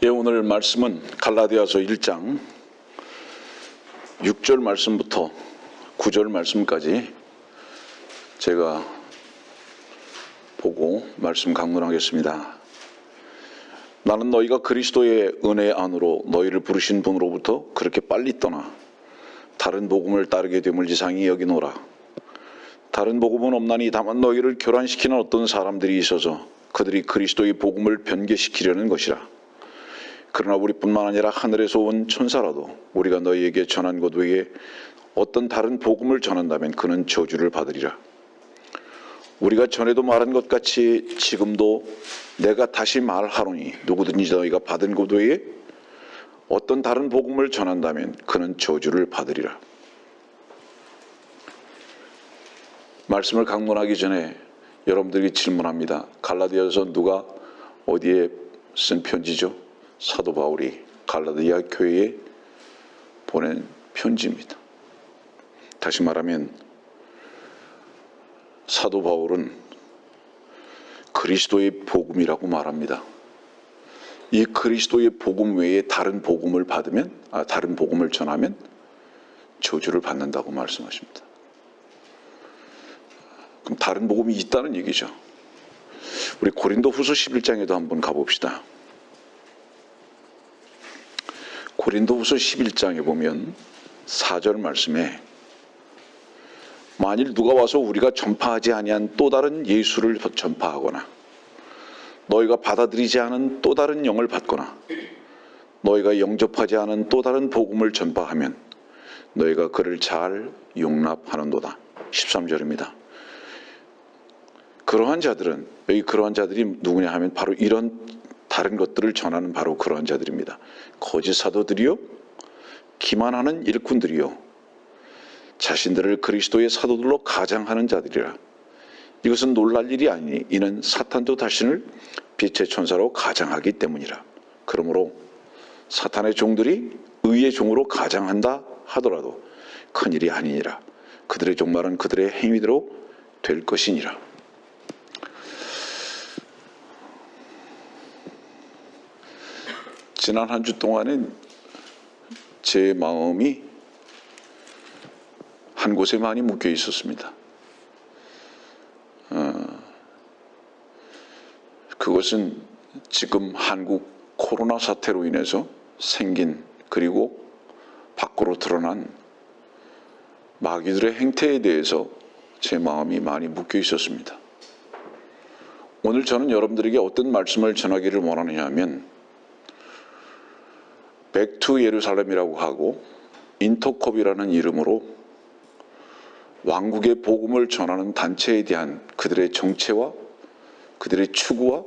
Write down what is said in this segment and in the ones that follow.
오늘 말씀은 갈라디아서 1장 6절 말씀부터 9절 말씀까지 제가 보고 말씀 강론하겠습니다. 나는 너희가 그리스도의 은혜 안으로 너희를 부르신 분으로부터 그렇게 빨리 떠나 다른 복음을 따르게 됨을 이상히 여기노라. 다른 복음은 없나니 다만 너희를 교란시키는 어떤 사람들이 있어서 그들이 그리스도의 복음을 변개시키려는 것이라. 그러나 우리뿐만 아니라 하늘에서 온 천사라도 우리가 너희에게 전한 것 외에 어떤 다른 복음을 전한다면 그는 저주를 받으리라. 우리가 전에도 말한 것 같이 지금도 내가 다시 말하노니 누구든지 너희가 받은 것 외에 어떤 다른 복음을 전한다면 그는 저주를 받으리라. 말씀을 강론하기 전에 여러분들에게 질문합니다. 갈라디아서 누가 어디에 쓴 편지죠? 사도 바울이 갈라디아 교회에 보낸 편지입니다. 다시 말하면 사도 바울은 그리스도의 복음이라고 말합니다. 이 그리스도의 복음 외에 다른 복음을 다른 복음을 전하면 저주를 받는다고 말씀하십니다. 그럼 다른 복음이 있다는 얘기죠. 우리 고린도후서 11장에도 한번 가봅시다. 고린도후서 11장에 보면 4절 말씀에 만일 누가 와서 우리가 전파하지 아니한 또 다른 예수를 전파하거나 너희가 받아들이지 않은 또 다른 영을 받거나 너희가 영접하지 않은 또 다른 복음을 전파하면 너희가 그를 잘 용납하는도다. 13절입니다. 그러한 자들이 누구냐 하면 바로 이런 다른 것들을 전하는 바로 그러한 자들입니다. 거짓 사도들이요, 기만하는 일꾼들이요, 자신들을 그리스도의 사도들로 가장하는 자들이라. 이것은 놀랄 일이 아니니 이는 사탄도 자신을 빛의 천사로 가장하기 때문이라. 그러므로 사탄의 종들이 의의 종으로 가장한다 하더라도 큰일이 아니니라. 그들의 종말은 그들의 행위대로 될 것이니라. 지난 한 주 동안은 제 마음이 한 곳에 많이 묶여 있었습니다. 그것은 지금 한국 코로나 사태로 인해서 생긴 그리고 밖으로 드러난 마귀들의 행태에 대해서 제 마음이 많이 묶여 있었습니다. 오늘 저는 여러분들에게 어떤 말씀을 전하기를 원하느냐 하면 백투 예루살렘이라고 하고 인터컵이라는 이름으로 왕국의 복음을 전하는 단체에 대한 그들의 정체와 그들의 추구와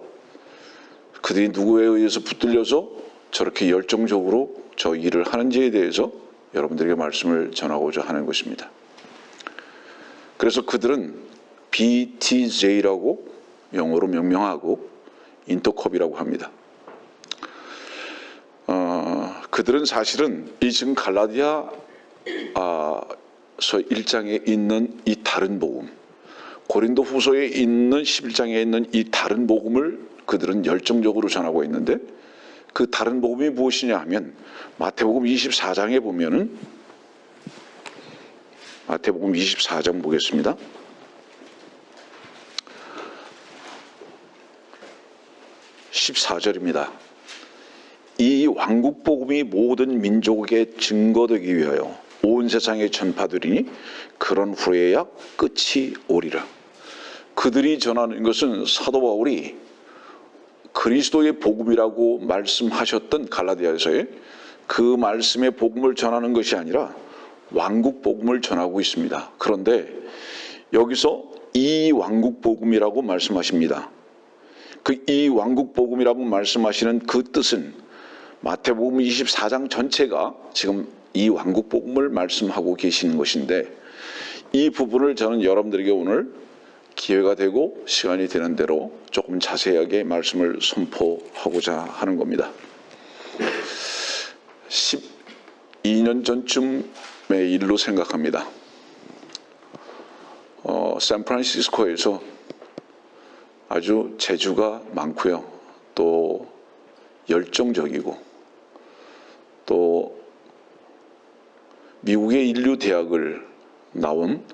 그들이 누구에 의해서 붙들려서 저렇게 열정적으로 저 일을 하는지에 대해서 여러분들에게 말씀을 전하고자 하는 것입니다. 그래서 그들은 BTJ라고 영어로 명명하고 인터컵이라고 합니다. 그들은 사실은 이 지금 갈라디아서 1장에 있는 이 다른 복음, 고린도 후서에 있는 11장에 있는 이 다른 복음을 그들은 열정적으로 전하고 있는데 그 다른 복음이 무엇이냐 하면 마태복음 24장에 보면은 마태복음 24장 보겠습니다. 14절입니다. 이 왕국 복음이 모든 민족에게 증거되기 위하여 온 세상에 전파되리니 그런 후에야 끝이 오리라. 그들이 전하는 것은 사도 바울이 그리스도의 복음이라고 말씀하셨던 갈라디아서에 그 말씀의 복음을 전하는 것이 아니라 왕국 복음을 전하고 있습니다. 그런데 여기서 이 왕국 복음이라고 말씀하십니다. 이 왕국 복음이라고 말씀하시는 그 뜻은 마태복음 24장 전체가 지금 이 왕국 복음을 말씀하고 계시는 것인데 이 부분을 저는 여러분들에게 오늘 기회가 되고 시간이 되는 대로 조금 자세하게 말씀을 선포하고자 하는 겁니다. 12년 전쯤의 일로 생각합니다. 샌프란시스코에서 아주 재주가 많고요. 또 열정적이고 또 미국의 인류 대학을 나온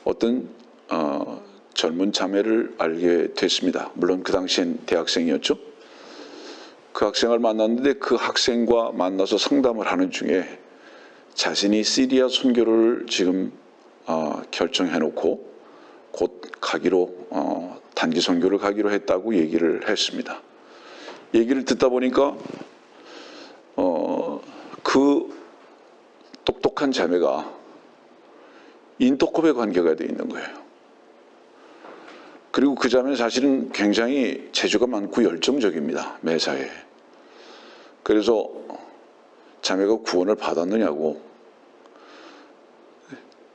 어떤 젊은 자매를 알게 됐습니다. 물론 그 당시엔 대학생이었죠. 그 학생을 만났는데 그 학생과 만나서 상담을 하는 중에 자신이 시리아 선교를 지금 결정해놓고 곧 가기로 단기 선교를 가기로 했다고 얘기를 했습니다. 얘기를 듣다 보니까 그 똑똑한 자매가 인터컵에 관계가 되어 있는 거예요. 그리고 그 자매는 사실은 굉장히 재주가 많고 열정적입니다. 매사에. 그래서 자매가 구원을 받았느냐고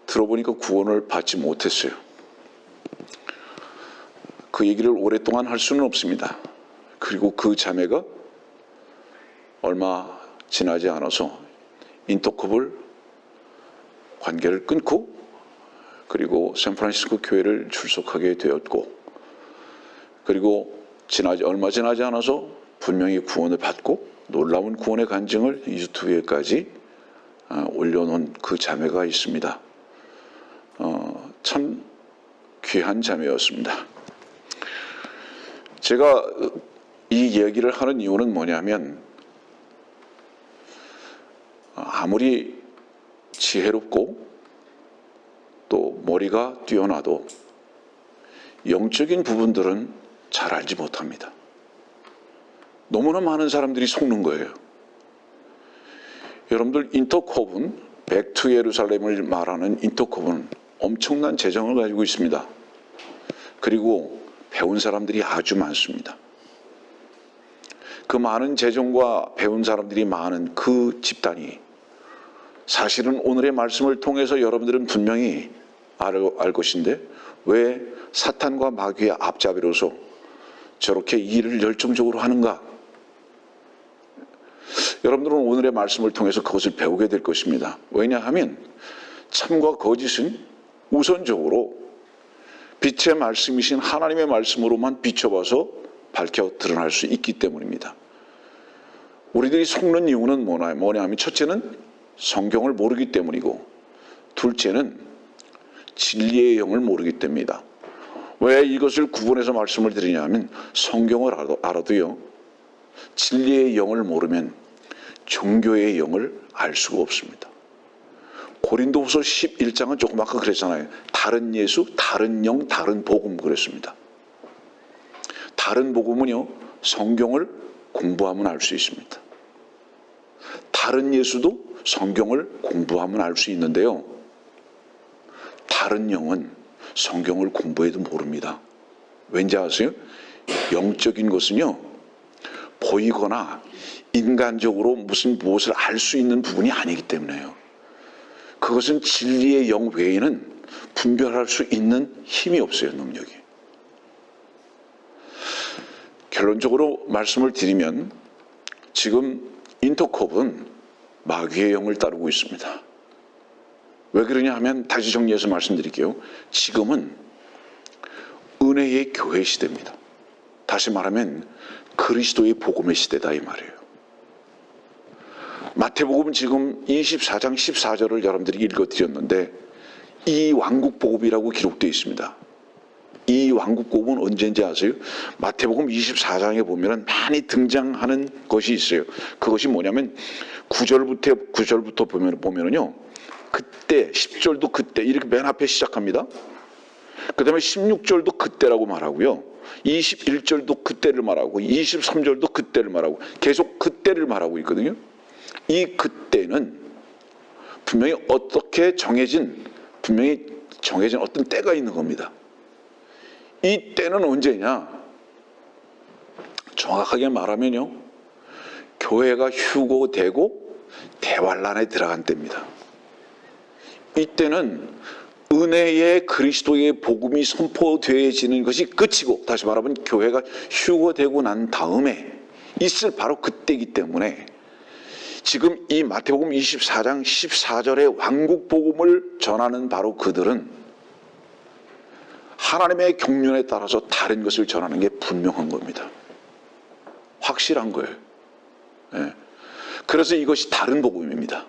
들어보니까 구원을 받지 못했어요. 그 얘기를 오랫동안 할 수는 없습니다. 그리고 그 자매가 얼마 지나지 않아서 인터컵을 관계를 끊고 그리고 샌프란시스코 교회를 출석하게 되었고 그리고 얼마 지나지 않아서 분명히 구원을 받고 놀라운 구원의 간증을 유튜브에까지 올려놓은 그 자매가 있습니다. 참 귀한 자매였습니다. 제가 이 이야기를 하는 이유는 뭐냐면 아무리 지혜롭고 또 머리가 뛰어나도 영적인 부분들은 잘 알지 못합니다. 너무나 많은 사람들이 속는 거예요. 여러분들 인터컵은 백투 예루살렘을 말하는 인터컵은 엄청난 재정을 가지고 있습니다. 그리고 배운 사람들이 아주 많습니다. 그 많은 재정과 배운 사람들이 많은 그 집단이 사실은 오늘의 말씀을 통해서 여러분들은 분명히 알 것인데 왜 사탄과 마귀의 앞잡이로서 저렇게 일을 열정적으로 하는가? 여러분들은 오늘의 말씀을 통해서 그것을 배우게 될 것입니다. 왜냐하면 참과 거짓은 우선적으로 빛의 말씀이신 하나님의 말씀으로만 비춰봐서 밝혀 드러날 수 있기 때문입니다. 우리들이 속는 이유는 뭐냐면 첫째는 성경을 모르기 때문이고 둘째는 진리의 영을 모르기 때문이다. 왜 이것을 구분해서 말씀을 드리냐면 성경을 알아도요. 진리의 영을 모르면 종교의 영을 알 수가 없습니다. 고린도후서 11장은 조금 아까 그랬잖아요. 다른 예수, 다른 영, 다른 복음 그랬습니다. 다른 복음은요. 성경을 공부하면 알 수 있습니다. 다른 예수도 성경을 공부하면 알 수 있는데요. 다른 영은 성경을 공부해도 모릅니다. 왠지 아세요? 영적인 것은요. 보이거나 인간적으로 무엇을 알 수 있는 부분이 아니기 때문에요. 그것은 진리의 영 외에는 분별할 수 있는 힘이 없어요. 능력이. 결론적으로 말씀을 드리면 지금 인터컵은 마귀의 영을 따르고 있습니다. 왜 그러냐 하면 다시 정리해서 말씀드릴게요. 지금은 은혜의 교회 시대입니다. 다시 말하면 그리스도의 복음의 시대다 이 말이에요. 마태복음 지금 24장 14절을 여러분들이 읽어드렸는데 이 왕국복음이라고 기록되어 있습니다. 이 왕국복음은 언제인지 아세요? 마태복음 24장에 보면 많이 등장하는 것이 있어요. 그것이 뭐냐면 9절부터 보면은요. 그때 10절도 그때 이렇게 맨 앞에 시작합니다. 그 다음에 16절도 그때라고 말하고요. 21절도 그때를 말하고 23절도 그때를 말하고 계속 그때를 말하고 있거든요. 이 그때는 분명히 정해진 어떤 때가 있는 겁니다. 이 때는 언제냐? 정확하게 말하면요. 교회가 휴고되고 대환란에 들어간 때입니다. 이때는 은혜의 그리스도의 복음이 선포되어지는 것이 끝이고 다시 말하면 교회가 휴고되고 난 다음에 있을 바로 그때이기 때문에 지금 이 마태복음 24장 14절의 왕국복음을 전하는 바로 그들은 하나님의 경륜에 따라서 다른 것을 전하는 게 분명한 겁니다. 확실한 거예요. 예. 그래서 이것이 다른 복음입니다.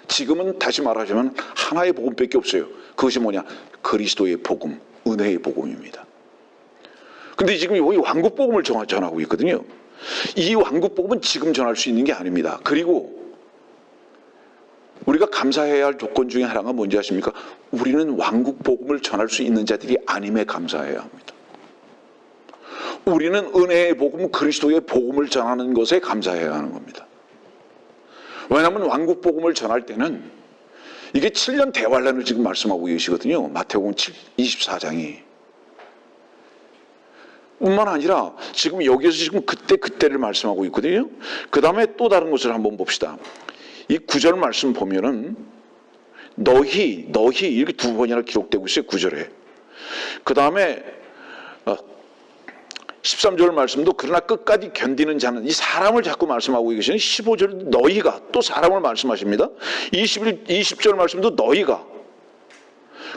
지금은 다시 말하자면 하나의 복음밖에 없어요. 그것이 뭐냐? 그리스도의 복음, 은혜의 복음입니다. 근데 지금 여기 왕국 복음을 전하고 있거든요. 이 왕국 복음은 지금 전할 수 있는 게 아닙니다. 그리고 우리가 감사해야 할 조건 중에 하나가 뭔지 아십니까? 우리는 왕국 복음을 전할 수 있는 자들이 아님에 감사해야 합니다. 우리는 은혜의 복음, 그리스도의 복음을 전하는 것에 감사해야 하는 겁니다. 왜냐하면 왕국 복음을 전할 때는 이게 7년 대환란을 지금 말씀하고 계시거든요. 마태복음 24장이. 뿐만 아니라 지금 여기에서 지금 그때를 말씀하고 있거든요. 그 다음에 또 다른 것을 한번 봅시다. 이 9절 말씀 보면은 너희 이렇게 두 번이나 기록되고 있어요. 9절에. 그 다음에 13절 말씀도 그러나 끝까지 견디는 자는, 이 사람을 자꾸 말씀하고 계시는 15절 너희가 또 사람을 말씀하십니다. 20절 말씀도 너희가.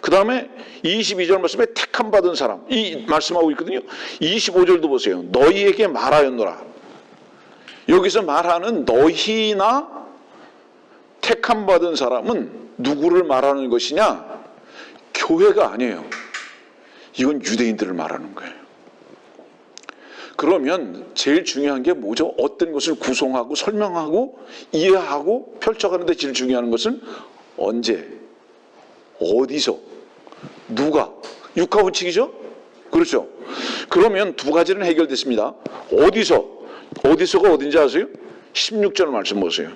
그 다음에 22절 말씀에 택함 받은 사람 이 말씀하고 있거든요. 25절도 보세요. 너희에게 말하였노라. 여기서 말하는 너희나 택함 받은 사람은 누구를 말하는 것이냐? 교회가 아니에요. 이건 유대인들을 말하는 거예요. 그러면 제일 중요한 게 뭐죠? 어떤 것을 구성하고 설명하고 이해하고 펼쳐가는데 제일 중요한 것은 언제, 어디서, 누가, 육하원칙이죠? 그렇죠? 그러면 두 가지는 해결됐습니다. 어디서가 어딘지 아세요? 16절 말씀 보세요.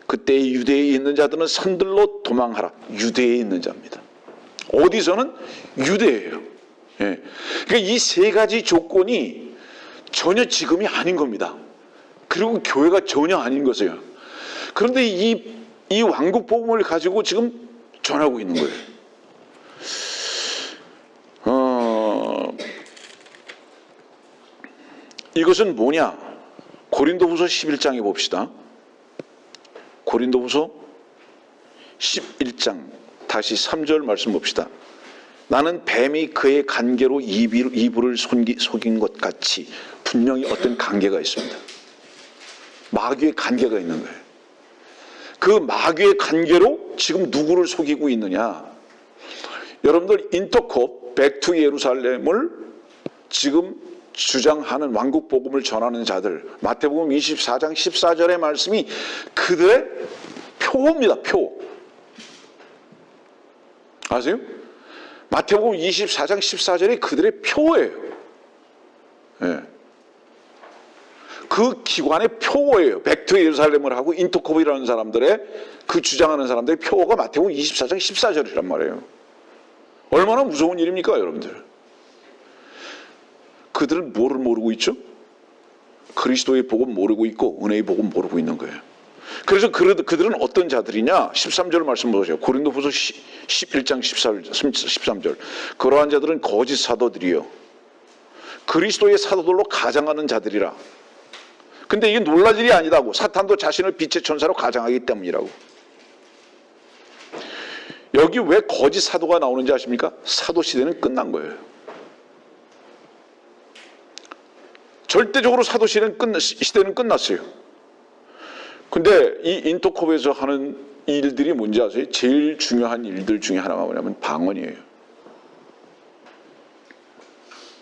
그때 유대에 있는 자들은 산들로 도망하라. 유대에 있는 자입니다. 어디서는 유대예요. 예. 그러니까 이 세 가지 조건이 전혀 지금이 아닌 겁니다. 그리고 교회가 전혀 아닌 것이에요. 그런데 이 왕국 복음을 가지고 지금 전하고 있는 거예요. 이것은 뭐냐? 고린도후서 11장에 봅시다. 고린도후서 11장 다시 3절 말씀 봅시다. 나는 뱀이 그의 관계로 이불을 속인 것 같이 분명히 어떤 관계가 있습니다. 마귀의 관계가 있는 거예요. 그 마귀의 관계로 지금 누구를 속이고 있느냐? 여러분들 인터콥 백투 예루살렘을 지금 주장하는 왕국 복음을 전하는 자들, 마태복음 24장 14절의 말씀이 그들의 표입니다. 표. 아세요? 마태복음 24장 14절이 그들의 표예요. 예. 그 기관의 표예요. 백투 예루살렘을 하고 인터콥이라는 사람들의 그 주장하는 사람들의 표가 마태복음 24장 14절이란 말이에요. 얼마나 무서운 일입니까, 여러분들? 그들은 뭐를 모르고 있죠? 그리스도의 복음 모르고 있고 은혜의 복음 모르고 있는 거예요. 그래서 그들은 어떤 자들이냐? 13절 말씀 보세요. 고린도후서 11장 13절. 그러한 자들은 거짓 사도들이요, 그리스도의 사도들로 가장하는 자들이라. 근데 이게 놀랄 일이 아니다고. 사탄도 자신을 빛의 천사로 가장하기 때문이라고. 여기 왜 거짓 사도가 나오는지 아십니까? 사도 시대는 끝난 거예요. 절대적으로 사도 시대는 끝났어요. 근데 이 인터콥에서 하는 일들이 뭔지 아세요? 제일 중요한 일들 중에 하나가 뭐냐면 방언이에요.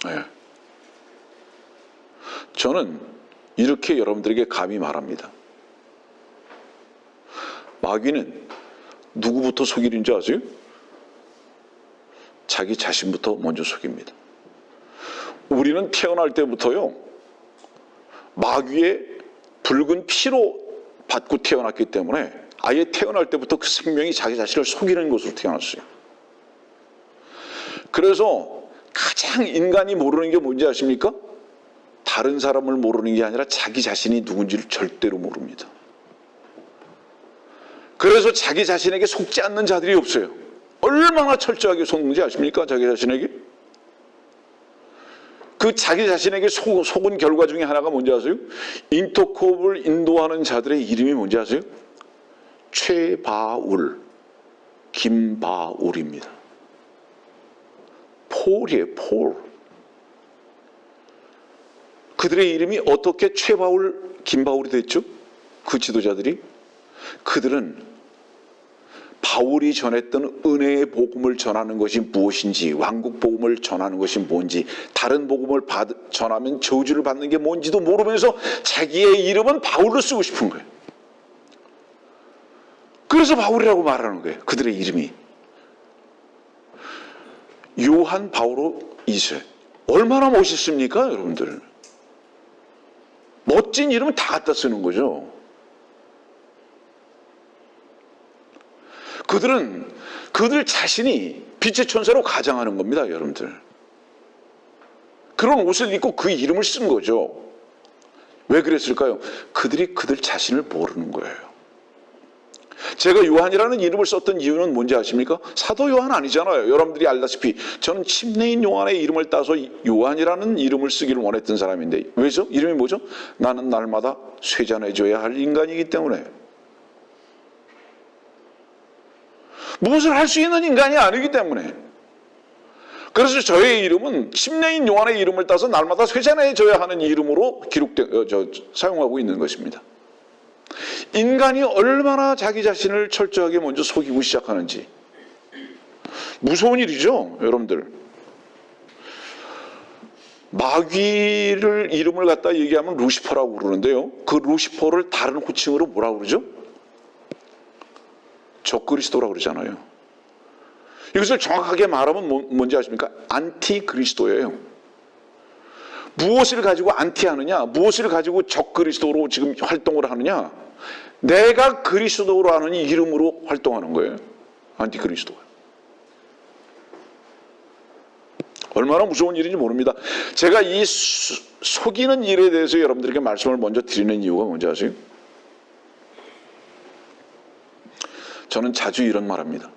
네. 저는 이렇게 여러분들에게 감히 말합니다. 마귀는 누구부터 속이는 줄 아세요? 자기 자신부터 먼저 속입니다. 우리는 태어날 때부터요, 마귀의 붉은 피로 받고 태어났기 때문에 아예 태어날 때부터 그 생명이 자기 자신을 속이는 것으로 태어났어요. 그래서 가장 인간이 모르는 게 뭔지 아십니까? 다른 사람을 모르는 게 아니라 자기 자신이 누군지를 절대로 모릅니다. 그래서 자기 자신에게 속지 않는 자들이 없어요. 얼마나 철저하게 속는지 아십니까? 자기 자신에게. 그 자기 자신에게 속은 결과 중에 하나가 뭔지 아세요? 인터콥을 인도하는 자들의 이름이 뭔지 아세요? 최바울, 김바울입니다. 폴이에요, 폴. 그들의 이름이 어떻게 최바울, 김바울이 됐죠? 그 지도자들이? 그들은 바울이 전했던 은혜의 복음을 전하는 것이 무엇인지, 왕국 복음을 전하는 것이 뭔지, 다른 복음을 전하면 저주를 받는 게 뭔지도 모르면서 자기의 이름은 바울로 쓰고 싶은 거예요. 그래서 바울이라고 말하는 거예요. 그들의 이름이. 요한 바오로 2세. 얼마나 멋있습니까, 여러분들? 멋진 이름은 다 갖다 쓰는 거죠. 그들은 그들 자신이 빛의 천사로 가장하는 겁니다, 여러분들. 그런 옷을 입고 그 이름을 쓴 거죠. 왜 그랬을까요? 그들이 그들 자신을 모르는 거예요. 제가 요한이라는 이름을 썼던 이유는 뭔지 아십니까? 사도 요한 아니잖아요. 여러분들이 알다시피 저는 침례인 요한의 이름을 따서 요한이라는 이름을 쓰기를 원했던 사람인데, 왜죠? 이름이 뭐죠? 나는 날마다 쇠잔해져야 할 인간이기 때문에. 무엇을 할 수 있는 인간이 아니기 때문에. 그래서 저의 이름은 침례인 요한의 이름을 따서 날마다 쇠잔해져야 하는 이름으로 사용하고 있는 것입니다. 인간이 얼마나 자기 자신을 철저하게 먼저 속이고 시작하는지. 무서운 일이죠, 여러분들. 마귀를 이름을 갖다 얘기하면 루시퍼라고 그러는데요. 그 루시퍼를 다른 호칭으로 뭐라고 그러죠? 적그리스도라고 그러잖아요. 이것을 정확하게 말하면 뭔지 아십니까? 안티그리스도예요. 무엇을 가지고 안티하느냐? 무엇을 가지고 적그리스도로 지금 활동을 하느냐? 내가 그리스도로 하는 이름으로 활동하는 거예요. 안티그리스도가. 얼마나 무서운 일인지 모릅니다. 제가 이 속이는 일에 대해서 여러분들에게 말씀을 먼저 드리는 이유가 뭔지 아세요? 저는 자주 이런 말 합니다.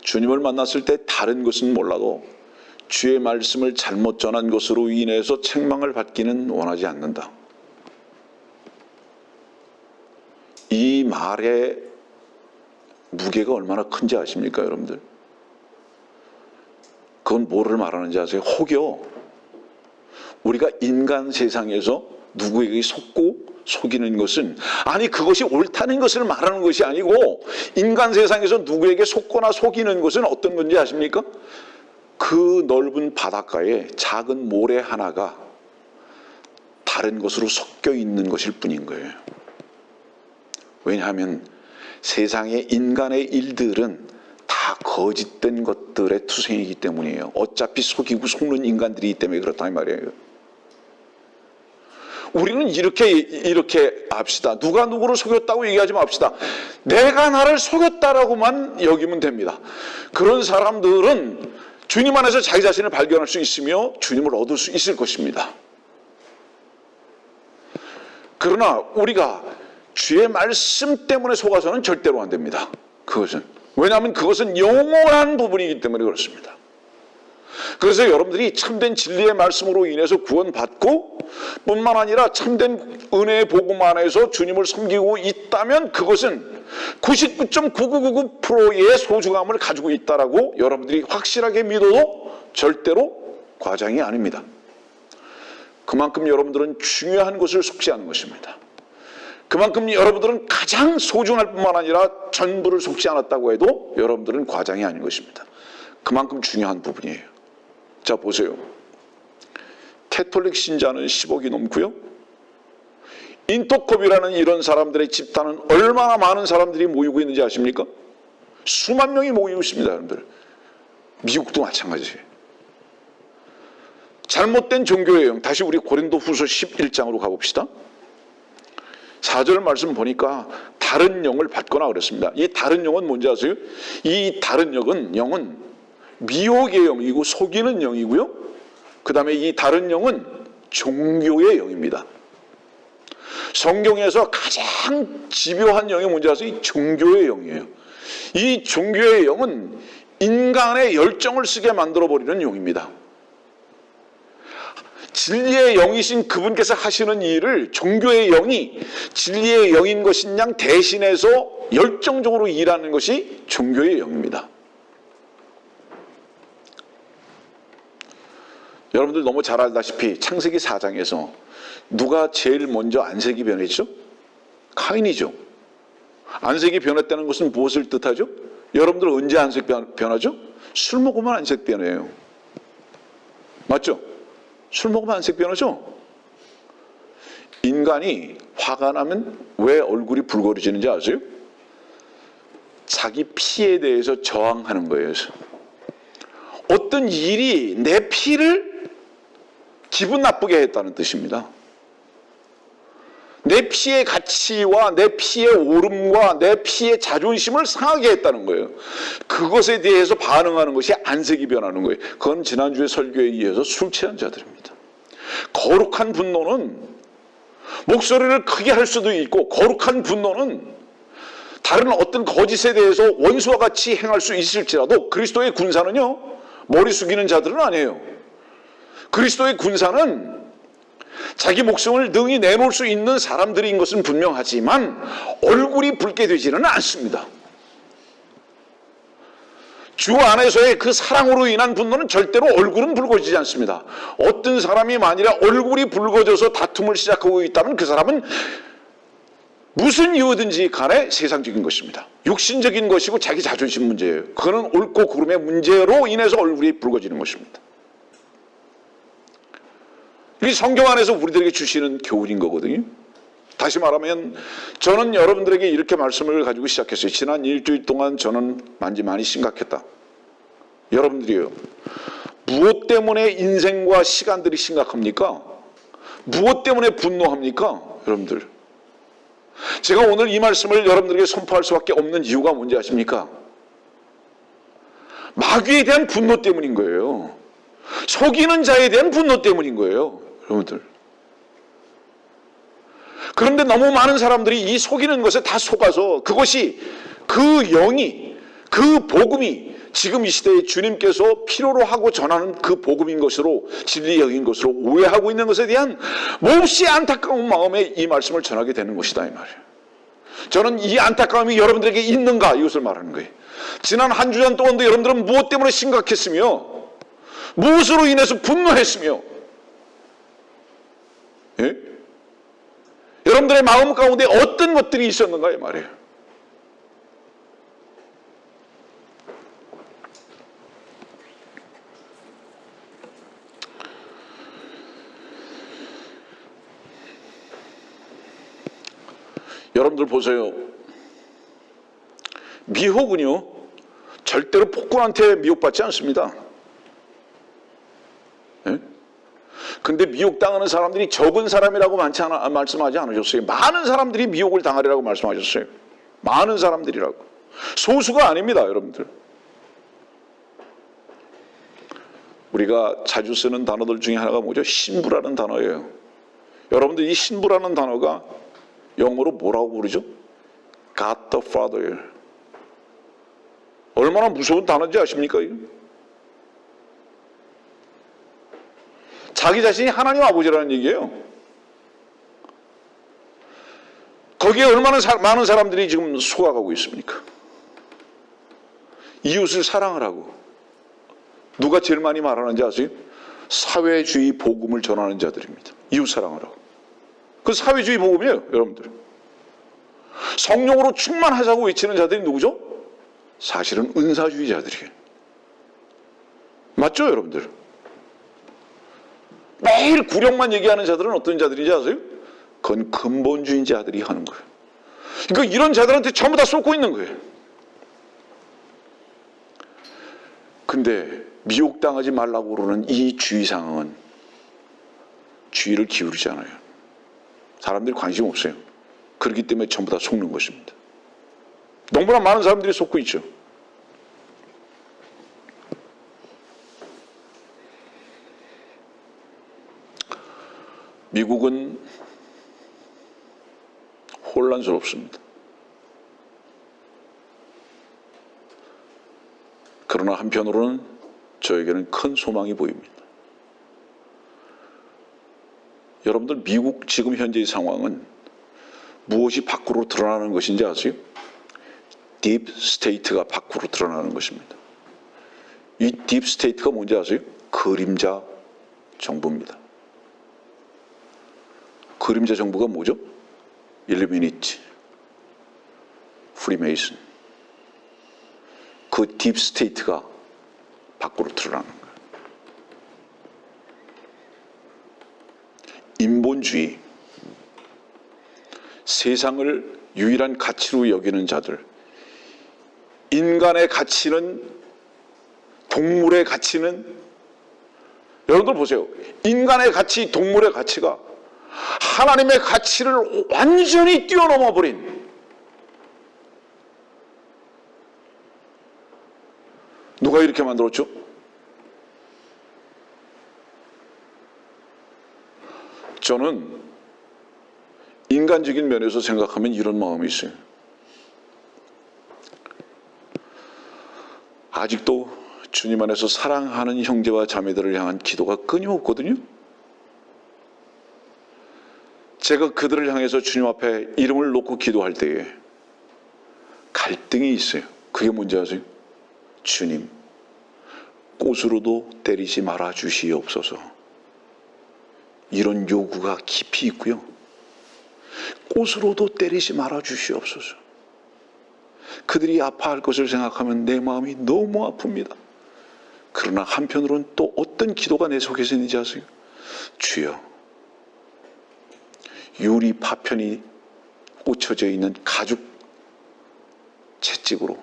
주님을 만났을 때 다른 것은 몰라도 주의 말씀을 잘못 전한 것으로 인해서 책망을 받기는 원하지 않는다. 이 말의 무게가 얼마나 큰지 아십니까, 여러분들? 그건 뭐를 말하는지 아세요? 혹여 우리가 인간 세상에서 누구에게 속고 속이는 것은, 아니 그것이 옳다는 것을 말하는 것이 아니고, 인간 세상에서 누구에게 속거나 속이는 것은 어떤 건지 아십니까? 그 넓은 바닷가에 작은 모래 하나가 다른 것으로 섞여 있는 것일 뿐인 거예요. 왜냐하면 세상의 인간의 일들은 다 거짓된 것들의 투생이기 때문이에요. 어차피 속이고 속는 인간들이기 때문에 그렇다 이 말이에요. 우리는 이렇게 합시다. 누가 누구를 속였다고 얘기하지 맙시다. 내가 나를 속였다라고만 여기면 됩니다. 그런 사람들은 주님 안에서 자기 자신을 발견할 수 있으며 주님을 얻을 수 있을 것입니다. 그러나 우리가 주의 말씀 때문에 속아서는 절대로 안 됩니다. 그것은. 왜냐하면 그것은 영원한 부분이기 때문에 그렇습니다. 그래서 여러분들이 참된 진리의 말씀으로 인해서 구원받고 뿐만 아니라 참된 은혜의 복음 안에서 주님을 섬기고 있다면 그것은 99.9999%의 소중함을 가지고 있다라고 여러분들이 확실하게 믿어도 절대로 과장이 아닙니다. 그만큼 여러분들은 중요한 것을 속지하는 것입니다. 그만큼 여러분들은 가장 소중할 뿐만 아니라 전부를 속지 않았다고 해도 여러분들은 과장이 아닌 것입니다. 그만큼 중요한 부분이에요. 자, 보세요. 캐톨릭 신자는 10억이 넘고요. 인터컵이라는 이런 사람들의 집단은 얼마나 많은 사람들이 모이고 있는지 아십니까? 수만 명이 모이고 있습니다, 여러분들. 미국도 마찬가지예요. 잘못된 종교의 영. 다시 우리 고린도후서 11장으로 가봅시다. 4절 말씀 보니까 다른 영을 받거나 그랬습니다. 이 다른 영은 뭔지 아세요? 이 다른 영은 미혹의 영이고 속이는 영이고요. 그 다음에 이 다른 영은 종교의 영입니다. 성경에서 가장 집요한 영이 뭔지 아세요? 이 종교의 영이에요. 이 종교의 영은 인간의 열정을 쓰게 만들어버리는 영입니다. 진리의 영이신 그분께서 하시는 일을 종교의 영이 진리의 영인 것인 양 대신해서 열정적으로 일하는 것이 종교의 영입니다. 여러분들 너무 잘 알다시피 창세기 4장에서 누가 제일 먼저 안색이 변했죠? 카인이죠. 안색이 변했다는 것은 무엇을 뜻하죠? 여러분들 언제 안색 변하죠? 술 먹으면 안색 변해요. 맞죠? 술 먹으면 안색 변하죠? 인간이 화가 나면 왜 얼굴이 붉어지는지 아세요? 자기 피에 대해서 저항하는 거예요. 어떤 일이 내 피를 기분 나쁘게 했다는 뜻입니다. 내 피의 가치와 내 피의 오름과 내 피의 자존심을 상하게 했다는 거예요. 그것에 대해서 반응하는 것이 안색이 변하는 거예요. 그건 지난주에 설교에 의해서 술 취한 자들입니다. 거룩한 분노는 목소리를 크게 할 수도 있고, 거룩한 분노는 다른 어떤 거짓에 대해서 원수와 같이 행할 수 있을지라도 그리스도의 군사는요, 머리 숙이는 자들은 아니에요. 그리스도의 군사는 자기 목숨을 능히 내놓을 수 있는 사람들인 것은 분명하지만 얼굴이 붉게 되지는 않습니다. 주 안에서의 그 사랑으로 인한 분노는 절대로 얼굴은 붉어지지 않습니다. 어떤 사람이 만일에 얼굴이 붉어져서 다툼을 시작하고 있다면 그 사람은 무슨 이유든지 간에 세상적인 것입니다. 육신적인 것이고 자기 자존심 문제예요. 그거는 옳고 그름의 문제로 인해서 얼굴이 붉어지는 것입니다. 이 성경 안에서 우리들에게 주시는 교훈인 거거든요. 다시 말하면 저는 여러분들에게 이렇게 말씀을 가지고 시작했어요. 지난 일주일 동안 저는 많이 심각했다. 여러분들이요, 무엇 때문에 인생과 시간들이 심각합니까? 무엇 때문에 분노합니까? 여러분들, 제가 오늘 이 말씀을 여러분들에게 선포할 수밖에 없는 이유가 뭔지 아십니까? 마귀에 대한 분노 때문인 거예요. 속이는 자에 대한 분노 때문인 거예요, 여러분들. 그런데 너무 많은 사람들이 이 속이는 것에 다 속아서 그것이, 그 영이, 그 복음이 지금 이 시대에 주님께서 필요로 하고 전하는 그 복음인 것으로, 진리 영인 것으로 오해하고 있는 것에 대한 몹시 안타까운 마음에 이 말씀을 전하게 되는 것이다, 이 말이에요. 저는 이 안타까움이 여러분들에게 있는가, 이것을 말하는 거예요. 지난 한 주간 동안도 여러분들은 무엇 때문에 심각했으며 무엇으로 인해서 분노했으며, 예? 여러분들의 마음 가운데 어떤 것들이 있었는가, 이 말이에요. 여러분들 보세요. 미혹은요, 절대로 폭군한테 미혹받지 않습니다. 예? 근데 미혹당하는 사람들이 적은 사람이라고 말씀하지 않으셨어요. 많은 사람들이 미혹을 당하리라고 말씀하셨어요. 많은 사람들이라고. 소수가 아닙니다, 여러분들. 우리가 자주 쓰는 단어들 중에 하나가 뭐죠? 신부라는 단어예요. 여러분들, 이 신부라는 단어가 영어로 뭐라고 부르죠? God the Father. 얼마나 무서운 단어인지 아십니까? 자기 자신이 하나님 아버지라는 얘기예요. 거기에 얼마나 많은 사람들이 지금 속아가고 있습니까? 이웃을 사랑을 하고, 누가 제일 많이 말하는지 아세요? 사회주의 복음을 전하는 자들입니다. 이웃 사랑을 하고. 그 사회주의 복음이에요, 여러분들. 성령으로 충만하자고 외치는 자들이 누구죠? 사실은 은사주의자들이에요. 맞죠, 여러분들? 매일 구령만 얘기하는 자들은 어떤 자들인지 아세요? 그건 근본주의자들이 하는 거예요. 그러니까 이런 자들한테 전부 다 쏟고 있는 거예요. 근데 미혹당하지 말라고 그러는 이 주의 상황은 주의를 기울이지 않아요. 사람들이 관심 없어요. 그렇기 때문에 전부 다 속는 것입니다. 너무나 많은 사람들이 속고 있죠. 미국은 혼란스럽습니다. 그러나 한편으로는 저에게는 큰 소망이 보입니다. 여러분들, 미국 지금 현재의 상황은 무엇이 밖으로 드러나는 것인지 아세요? 딥 스테이트가 밖으로 드러나는 것입니다. 이 딥 스테이트가 뭔지 아세요? 그림자 정부입니다. 그림자 정부가 뭐죠? 일루미니티, 프리메이슨, 그 딥스테이트가 밖으로 드러나는 거예요. 인본주의, 세상을 유일한 가치로 여기는 자들, 인간의 가치는, 동물의 가치는, 여러분들 보세요. 인간의 가치, 동물의 가치가 하나님의 가치를 완전히 뛰어넘어 버린, 누가 이렇게 만들었죠? 저는 인간적인 면에서 생각하면 이런 마음이 있어요. 아직도 주님 안에서 사랑하는 형제와 자매들을 향한 기도가 끊임없거든요. 제가 그들을 향해서 주님 앞에 이름을 놓고 기도할 때에 갈등이 있어요. 그게 뭔지 아세요? 주님, 꽃으로도 때리지 말아 주시옵소서. 이런 요구가 깊이 있고요. 꽃으로도 때리지 말아 주시옵소서. 그들이 아파할 것을 생각하면 내 마음이 너무 아픕니다. 그러나 한편으로는 또 어떤 기도가 내 속에서 있는지 아세요? 주여, 유리 파편이 꽂혀져 있는 가죽 채찍으로,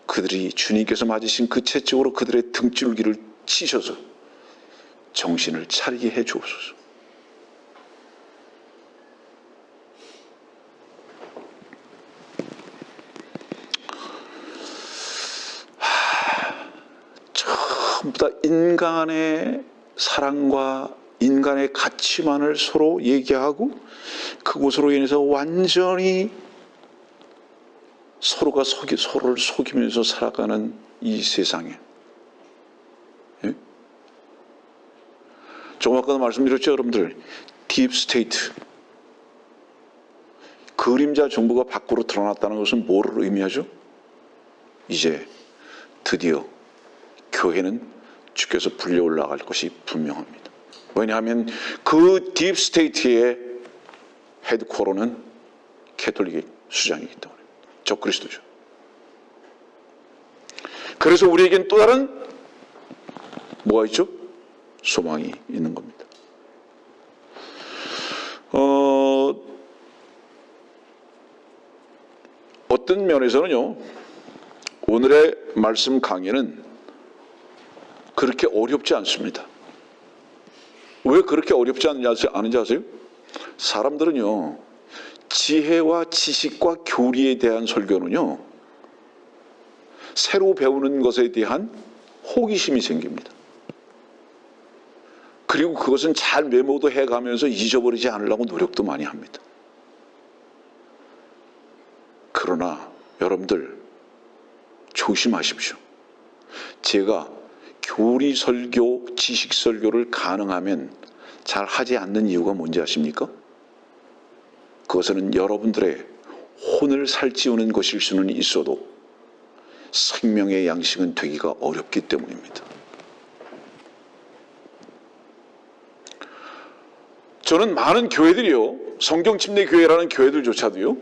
그들이 주님께서 맞으신 그 채찍으로 그들의 등줄기를 치셔서 정신을 차리게 해 주옵소서. 전부 다 인간의 사랑과 인간의 가치만을 서로 얘기하고 그것으로 인해서 완전히 서로가 서로를 속이면서 살아가는 이 세상에, 예? 조금 아까도 말씀드렸죠, 여러분들. 딥스테이트, 그림자 정부가 밖으로 드러났다는 것은 뭐를 의미하죠? 이제 드디어 교회는 주께서 불려 올라갈 것이 분명합니다. 왜냐하면 그 딥스테이트의 헤드코어는 캐톨릭 수장이기 때문에, 적그리스도죠. 그래서 우리에겐 또 다른 뭐가 있죠? 소망이 있는 겁니다. 어떤 면에서는요, 오늘의 말씀 강의는 그렇게 어렵지 않습니다. 왜 그렇게 어렵지 않은지 아세요? 사람들은요, 지혜와 지식과 교리에 대한 설교는요, 새로 배우는 것에 대한 호기심이 생깁니다. 그리고 그것은 잘 메모도 해가면서 잊어버리지 않으려고 노력도 많이 합니다. 그러나 여러분들 조심하십시오. 제가 교리 설교, 지식 설교를 가능하면 잘 하지 않는 이유가 뭔지 아십니까? 그것은 여러분들의 혼을 살찌우는 것일 수는 있어도 생명의 양식은 되기가 어렵기 때문입니다. 저는 많은 교회들이요, 성경 침례 교회라는 교회들조차도요,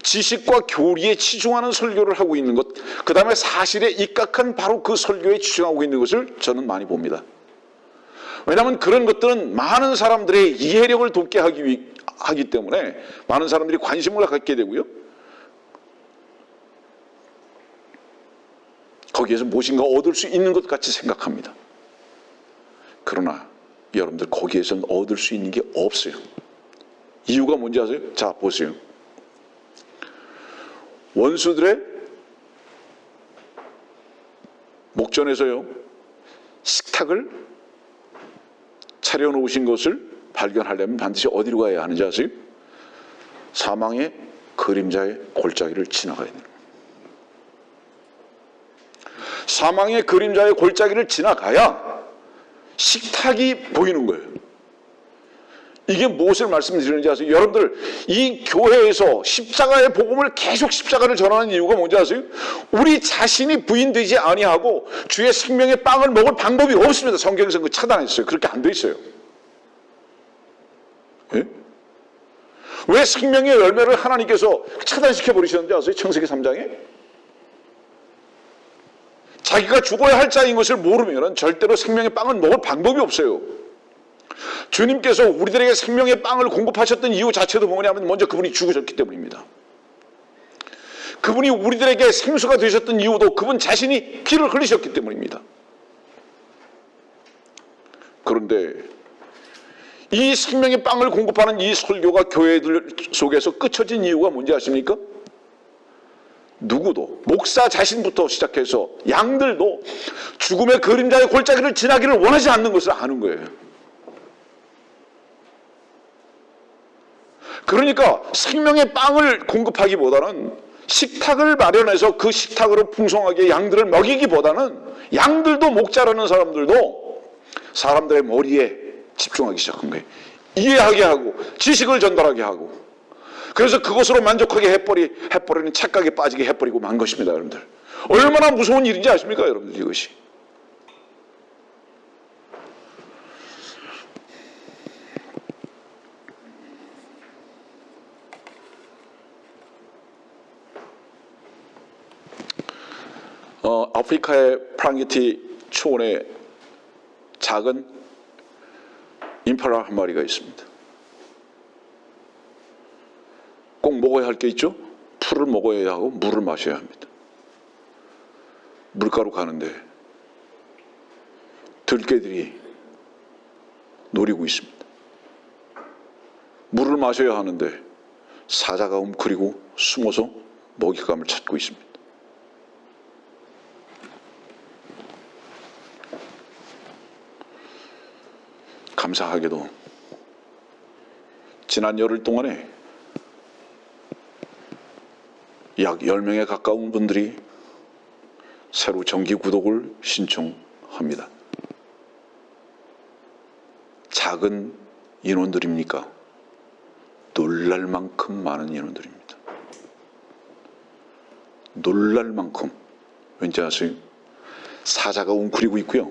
지식과 교리에 치중하는 설교를 하고 있는 것, 그 다음에 사실에 입각한 바로 그 설교에 치중하고 있는 것을 저는 많이 봅니다. 왜냐하면 그런 것들은 많은 사람들의 이해력을 돋게 하기 때문에 많은 사람들이 관심을 갖게 되고요, 거기에서 무엇인가 얻을 수 있는 것 같이 생각합니다. 그러나 여러분들 거기에서는 얻을 수 있는 게 없어요. 이유가 뭔지 아세요? 자, 보세요. 원수들의 목전에서요, 식탁을 차려놓으신 것을 발견하려면 반드시 어디로 가야 하는지 아세요? 사망의 그림자의 골짜기를 지나가야 돼요. 사망의 그림자의 골짜기를 지나가야 식탁이 보이는 거예요. 이게 무엇을 말씀드리는지 아세요? 여러분들, 이 교회에서 십자가의 복음을 계속 십자가를 전하는 이유가 뭔지 아세요? 우리 자신이 부인되지 아니하고 주의 생명의 빵을 먹을 방법이 없습니다. 성경에서 그 차단했어요. 그렇게 안 돼 있어요. 예? 왜 생명의 열매를 하나님께서 차단시켜 버리셨는지 아세요? 창세기 3장에? 자기가 죽어야 할 자인 것을 모르면 절대로 생명의 빵을 먹을 방법이 없어요. 주님께서 우리들에게 생명의 빵을 공급하셨던 이유 자체도 뭐냐면 먼저 그분이 죽으셨기 때문입니다. 그분이 우리들에게 생수가 되셨던 이유도 그분 자신이 피를 흘리셨기 때문입니다. 그런데 이 생명의 빵을 공급하는 이 설교가 교회들 속에서 끝쳐진 이유가 뭔지 아십니까? 누구도, 목사 자신부터 시작해서 양들도 죽음의 그림자의 골짜기를 지나기를 원하지 않는 것을 아는 거예요. 그러니까 생명의 빵을 공급하기보다는 식탁을 마련해서 그 식탁으로 풍성하게 양들을 먹이기보다는 양들도 목자라는 사람들도 사람들의 머리에 집중하기 시작한 거예요. 이해하게 하고 지식을 전달하게 하고, 그래서 그것으로 만족하게 해버리는 착각에 빠지게 해버리고 만 것입니다. 여러분들, 얼마나 무서운 일인지 아십니까? 여러분들, 이것이. 아프리카의 프랑기티 초원에 작은 임팔라 한 마리가 있습니다. 꼭 먹어야 할 게 있죠? 풀을 먹어야 하고 물을 마셔야 합니다. 물가로 가는데 들개들이 노리고 있습니다. 물을 마셔야 하는데 사자가 웅크리고 숨어서 먹잇감을 찾고 있습니다. 감사하게도 지난 열흘 동안에 약 10명에 가까운 분들이 새로 정기 구독을 신청합니다. 작은 인원들입니까? 놀랄 만큼 많은 인원들입니다. 놀랄 만큼. 왠지 아세요? 사자가 웅크리고 있고요.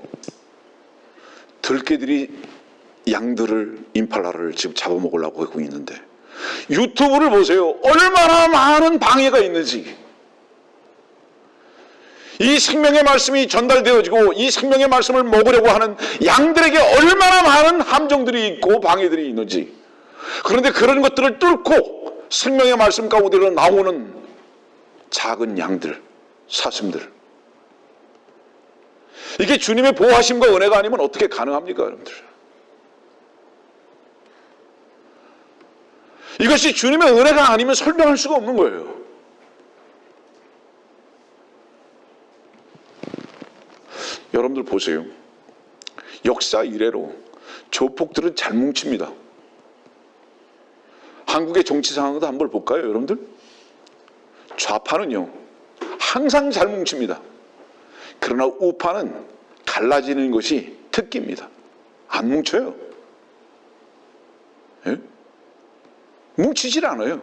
들개들이 양들을, 임팔라를 지금 잡아먹으려고 하고 있는데, 유튜브를 보세요. 얼마나 많은 방해가 있는지. 이 생명의 말씀이 전달되어지고 이 생명의 말씀을 먹으려고 하는 양들에게 얼마나 많은 함정들이 있고 방해들이 있는지. 그런데 그런 것들을 뚫고 생명의 말씀 가운데로 나오는 작은 양들, 사슴들, 이게 주님의 보호하심과 은혜가 아니면 어떻게 가능합니까, 여러분들? 이것이 주님의 은혜가 아니면 설명할 수가 없는 거예요. 여러분들 보세요. 역사 이래로 조폭들은 잘 뭉칩니다. 한국의 정치 상황도 한번 볼까요, 여러분들? 좌파는요, 항상 잘 뭉칩니다. 그러나 우파는 갈라지는 것이 특기입니다. 안 뭉쳐요. 예? 뭉치질 않아요.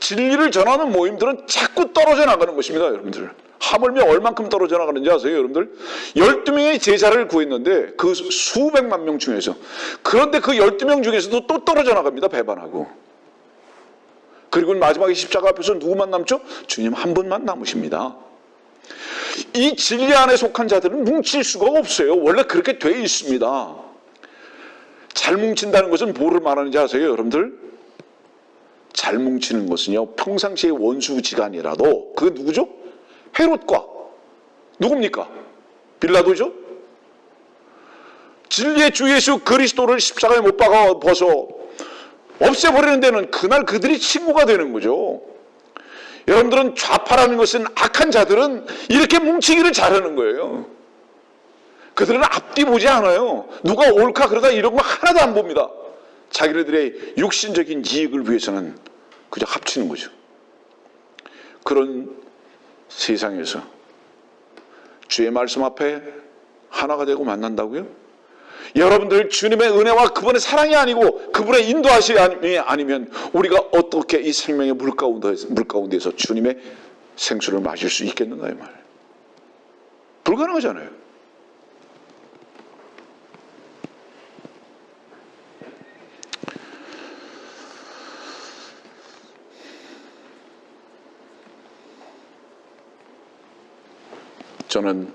진리를 전하는 모임들은 자꾸 떨어져 나가는 것입니다, 여러분들. 하물며 얼만큼 떨어져 나가는지 아세요, 여러분들? 12명의 제자를 구했는데 그 수백만 명 중에서, 그런데 그 12명 중에서도 또 떨어져 나갑니다, 배반하고. 그리고 마지막에 십자가 앞에서 누구만 남죠? 주님 한 분만 남으십니다. 이 진리 안에 속한 자들은 뭉칠 수가 없어요. 원래 그렇게 돼 있습니다. 잘 뭉친다는 것은 뭐를 말하는지 아세요, 여러분들? 잘 뭉치는 것은요, 평상시에 원수지간이라도, 그게 누구죠? 헤롯과 누굽니까? 빌라도죠? 진리의 주 예수 그리스도를 십자가에 못 박아버서 없애버리는 데는 그날 그들이 친구가 되는 거죠. 여러분들은 좌파라는 것은, 악한 자들은 이렇게 뭉치기를 잘하는 거예요. 그들은 앞뒤 보지 않아요. 누가 옳까 그러다 이런 거 하나도 안 봅니다. 자기네들의 육신적인 이익을 위해서는 그저 합치는 거죠. 그런 세상에서 주의 말씀 앞에 하나가 되고 만난다고요? 여러분들 주님의 은혜와 그분의 사랑이 아니고 그분의 인도하심이 아니면 우리가 어떻게 이 생명의 물 가운데서 주님의 생수를 마실 수 있겠는가 이 말. 불가능하잖아요. 저는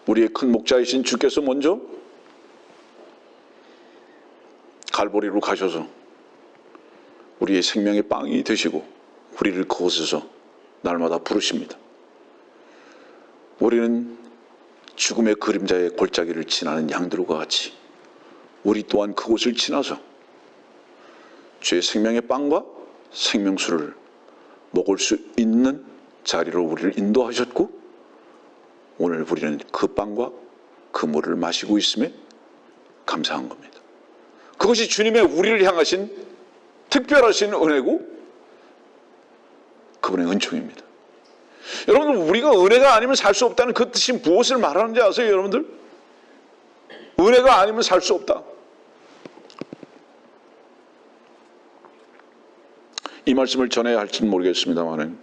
우리의 큰 목자이신 주께서 먼저 갈보리로 가셔서 우리의 생명의 빵이 되시고 우리를 그곳에서 날마다 부르십니다. 우리는 죽음의 그림자의 골짜기를 지나는 양들과 같이 우리 또한 그곳을 지나서 주의 생명의 빵과 생명수를 먹을 수 있는 자리로 우리를 인도하셨고 오늘 우리는 그 빵과 그 물을 마시고 있음에 감사한 겁니다. 그것이 주님의 우리를 향하신 특별하신 은혜고 그분의 은총입니다. 여러분들 우리가 은혜가 아니면 살 수 없다는 그 뜻이 무엇을 말하는지 아세요 여러분들? 은혜가 아니면 살 수 없다. 이 말씀을 전해야 할지는 모르겠습니다만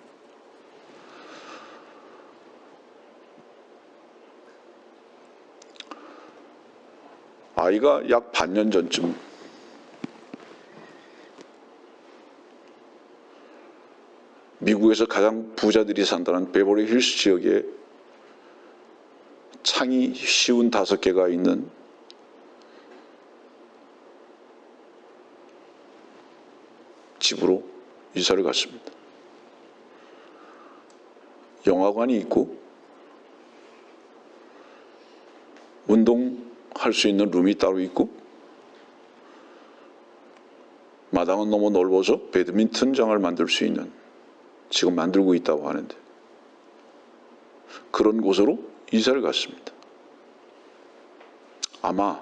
아이가 약 반년 전쯤 미국에서 가장 부자들이 산다는 베버리 힐스 지역에 창이 쉬운 5개가 있는 집으로 이사를 갔습니다. 영화관이 있고 운동할 수 있는 룸이 따로 있고 마당은 너무 넓어서 배드민턴장을 만들 수 있는 지금 만들고 있다고 하는데 그런 곳으로 이사를 갔습니다. 아마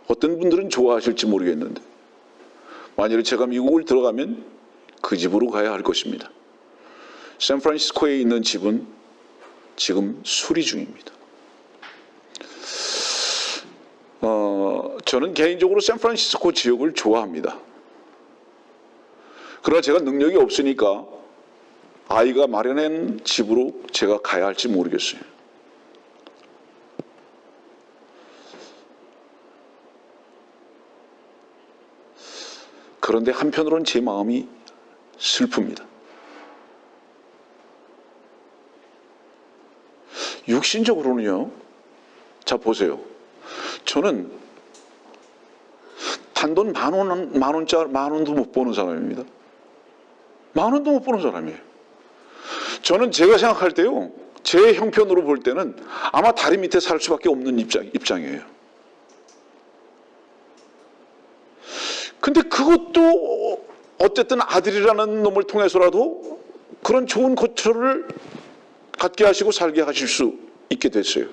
어떤 분들은 좋아하실지 모르겠는데 만약에 제가 미국을 들어가면 그 집으로 가야 할 것입니다. 샌프란시스코에 있는 집은 지금 수리 중입니다. 저는 개인적으로 샌프란시스코 지역을 좋아합니다. 그러나 제가 능력이 없으니까 아이가 마련한 집으로 제가 가야 할지 모르겠어요. 그런데 한편으로는 제 마음이 슬픕니다. 육신적으로는요. 자 보세요. 저는 단돈 만 원도 못 버는 사람입니다. 10,000원도 못 버는 사람이에요. 저는 제가 생각할 때요. 제 형편으로 볼 때는 아마 다리 밑에 살 수밖에 없는 입장이에요. 근데 그것도 어쨌든 아들이라는 놈을 통해서라도 그런 좋은 거처를 갖게 하시고 살게 하실 수 있게 됐어요.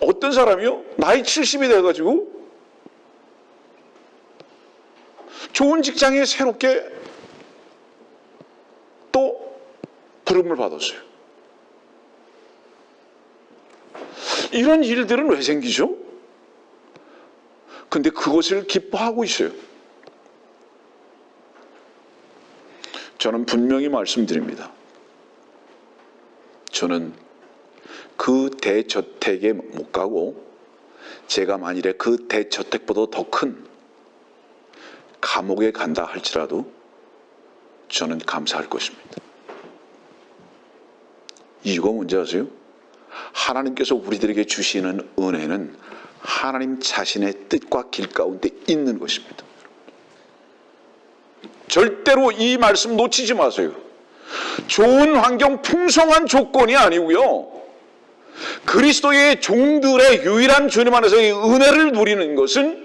어떤 사람이요? 나이 70이 돼가지고 좋은 직장에 새롭게 또 부름을 받았어요. 이런 일들은 왜 생기죠? 근데 그것을 기뻐하고 있어요. 저는 분명히 말씀드립니다. 저는 그 대저택에 못 가고 제가 만일에 그 대저택보다 더 큰 감옥에 간다 할지라도 저는 감사할 것입니다. 이유가 뭔지 아세요? 하나님께서 우리들에게 주시는 은혜는 하나님 자신의 뜻과 길 가운데 있는 것입니다. 절대로 이 말씀 놓치지 마세요. 좋은 환경, 풍성한 조건이 아니고요. 그리스도의 종들의 유일한 주님 안에서의 은혜를 누리는 것은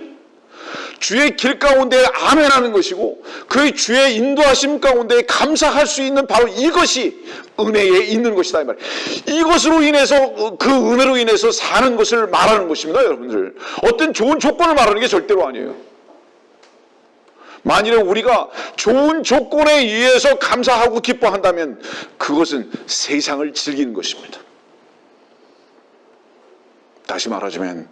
주의 길 가운데 아멘하는 것이고 그의 주의 인도하심 가운데 감사할 수 있는 바로 이것이 은혜에 있는 것이다 이 말이에요. 이것으로 인해서 그 은혜로 인해서 사는 것을 말하는 것입니다. 여러분들 어떤 좋은 조건을 말하는 게 절대로 아니에요. 만일에 우리가 좋은 조건에 의해서 감사하고 기뻐한다면 그것은 세상을 즐기는 것입니다. 다시 말하자면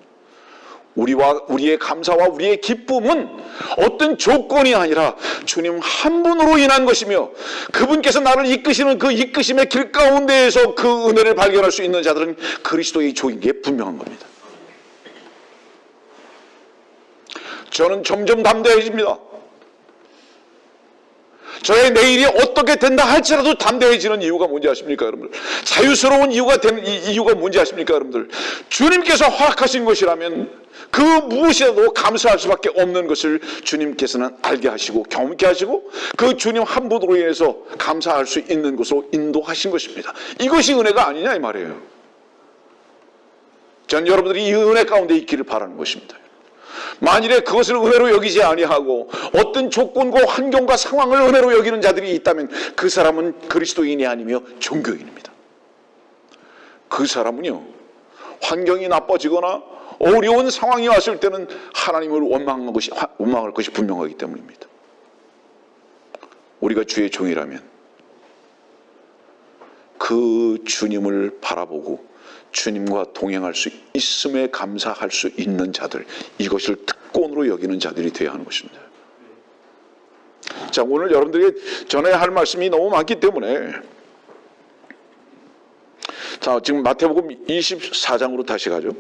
우리의 감사와 우리의 기쁨은 어떤 조건이 아니라 주님 한 분으로 인한 것이며 그분께서 나를 이끄시는 그 이끄심의 길 가운데에서 그 은혜를 발견할 수 있는 자들은 그리스도의 종인 게 분명한 겁니다. 저는 점점 담대해집니다. 저의 내일이 어떻게 된다 할지라도 담대해지는 이유가 뭔지 아십니까, 여러분들? 자유스러운 이유가 되는 이유가 뭔지 아십니까, 여러분들? 주님께서 허락하신 것이라면 그 무엇이라도 감사할 수밖에 없는 것을 주님께서는 알게 하시고 경험케 하시고 그 주님 한 분으로 인해서 감사할 수 있는 것으로 인도하신 것입니다. 이것이 은혜가 아니냐 이 말이에요. 전 여러분들이 이 은혜 가운데 있기를 바라는 것입니다. 만일에 그것을 은혜로 여기지 아니하고 어떤 조건과 환경과 상황을 은혜로 여기는 자들이 있다면 그 사람은 그리스도인이 아니며 종교인입니다. 그 사람은요, 환경이 나빠지거나 어려운 상황이 왔을 때는 하나님을 원망할 것이 분명하기 때문입니다. 우리가 주의 종이라면 그 주님을 바라보고 주님과 동행할 수 있음에 감사할 수 있는 자들, 이것을 특권으로 여기는 자들이 되어야 하는 것입니다. 자, 오늘 여러분들에게 전해야 할 말씀이 너무 많기 때문에 자, 지금 마태복음 24장으로 다시 가죠.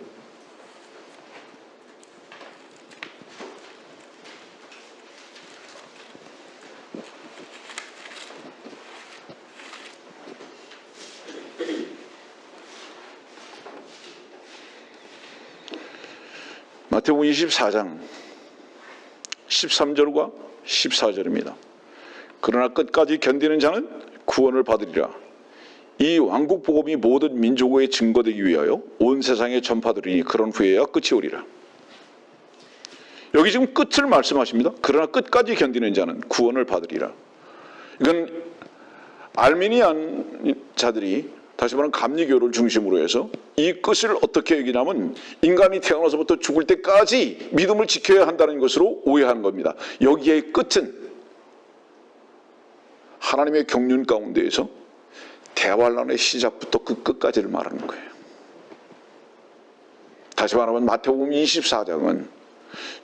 마태복음 24장 13절과 14절입니다. 그러나 끝까지 견디는 자는 구원을 받으리라. 이 왕국 복음이 모든 민족의 증거되기 위하여 온 세상에 전파되리니 그런 후에야 끝이 오리라. 여기 지금 끝을 말씀하십니다. 그러나 끝까지 견디는 자는 구원을 받으리라. 이건 알미니안 자들이 다시 말하면 감리교를 중심으로 해서 이 끝을 어떻게 여기냐면 인간이 태어나서부터 죽을 때까지 믿음을 지켜야 한다는 것으로 오해하는 겁니다. 여기의 끝은 하나님의 경륜 가운데에서 대환란의 시작부터 그 끝까지를 말하는 거예요. 다시 말하면 마태복음 24장은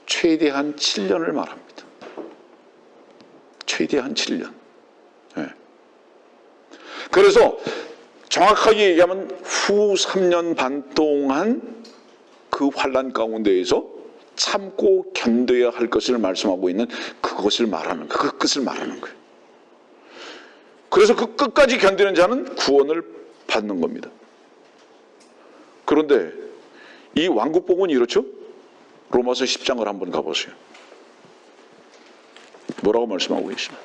최대한 7년을 말합니다. 최대한 7년. 네. 그래서 정확하게 얘기하면 후 3년 반 동안 그 환난 가운데에서 참고 견뎌야 할 것을 말씀하고 있는 그것을 말하는 거예요. 그 끝을 말하는 거예요. 그래서 그 끝까지 견디는 자는 구원을 받는 겁니다. 그런데 이 왕국복음은 이렇죠? 로마서 10장을 한번 가보세요. 뭐라고 말씀하고 계시나요?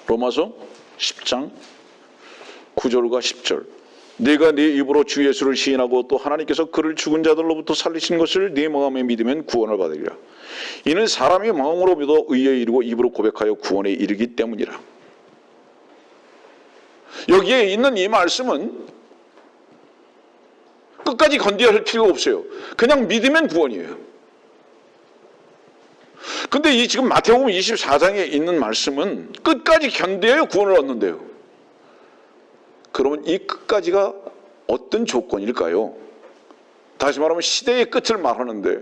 로마서 10장 9절과 10절. 네가 네 입으로 주 예수를 시인하고 또 하나님께서 그를 죽은 자들로부터 살리신 것을 네 마음에 믿으면 구원을 받으리라. 이는 사람이 마음으로 믿어 의에 이르고 입으로 고백하여 구원에 이르기 때문이라. 여기에 있는 이 말씀은 끝까지 건드려야 할 필요가 없어요. 그냥 믿으면 구원이에요. 근데 이 지금 마태복음 24장에 있는 말씀은 끝까지 견뎌야 구원을 얻는데요. 그러면 이 끝까지가 어떤 조건일까요? 다시 말하면 시대의 끝을 말하는데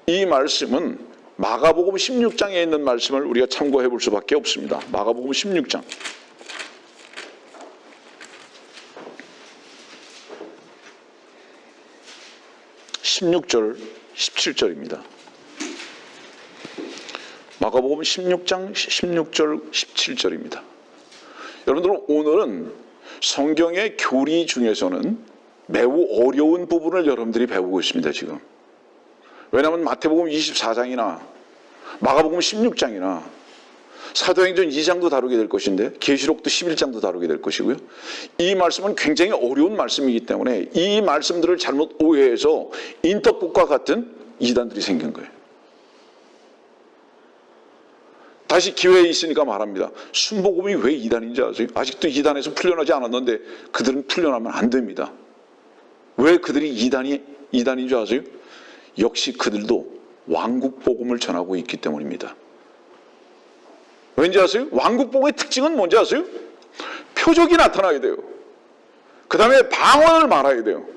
이 말씀은 마가복음 16장에 있는 말씀을 우리가 참고해 볼 수밖에 없습니다. 마가복음 16장 16절 17절입니다. 마가복음 16장 16절 17절입니다. 여러분들 오늘은 성경의 교리 중에서는 매우 어려운 부분을 여러분들이 배우고 있습니다. 지금. 왜냐하면 마태복음 24장이나 마가복음 16장이나 사도행전 2장도 다루게 될 것인데 계시록도 11장도 다루게 될 것이고요. 이 말씀은 굉장히 어려운 말씀이기 때문에 이 말씀들을 잘못 오해해서 인터북과 같은 이단들이 생긴 거예요. 다시 기회에 있으니까 말합니다. 순복음이 왜 이단인지 아세요? 아직도 이단에서 풀려나지 않았는데 그들은 풀려나면 안 됩니다. 왜 그들이 이단인 줄 아세요? 역시 그들도 왕국복음을 전하고 있기 때문입니다. 왠지 아세요? 왕국복음의 특징은 뭔지 아세요? 표적이 나타나야 돼요. 그 다음에 방언을 말해야 돼요.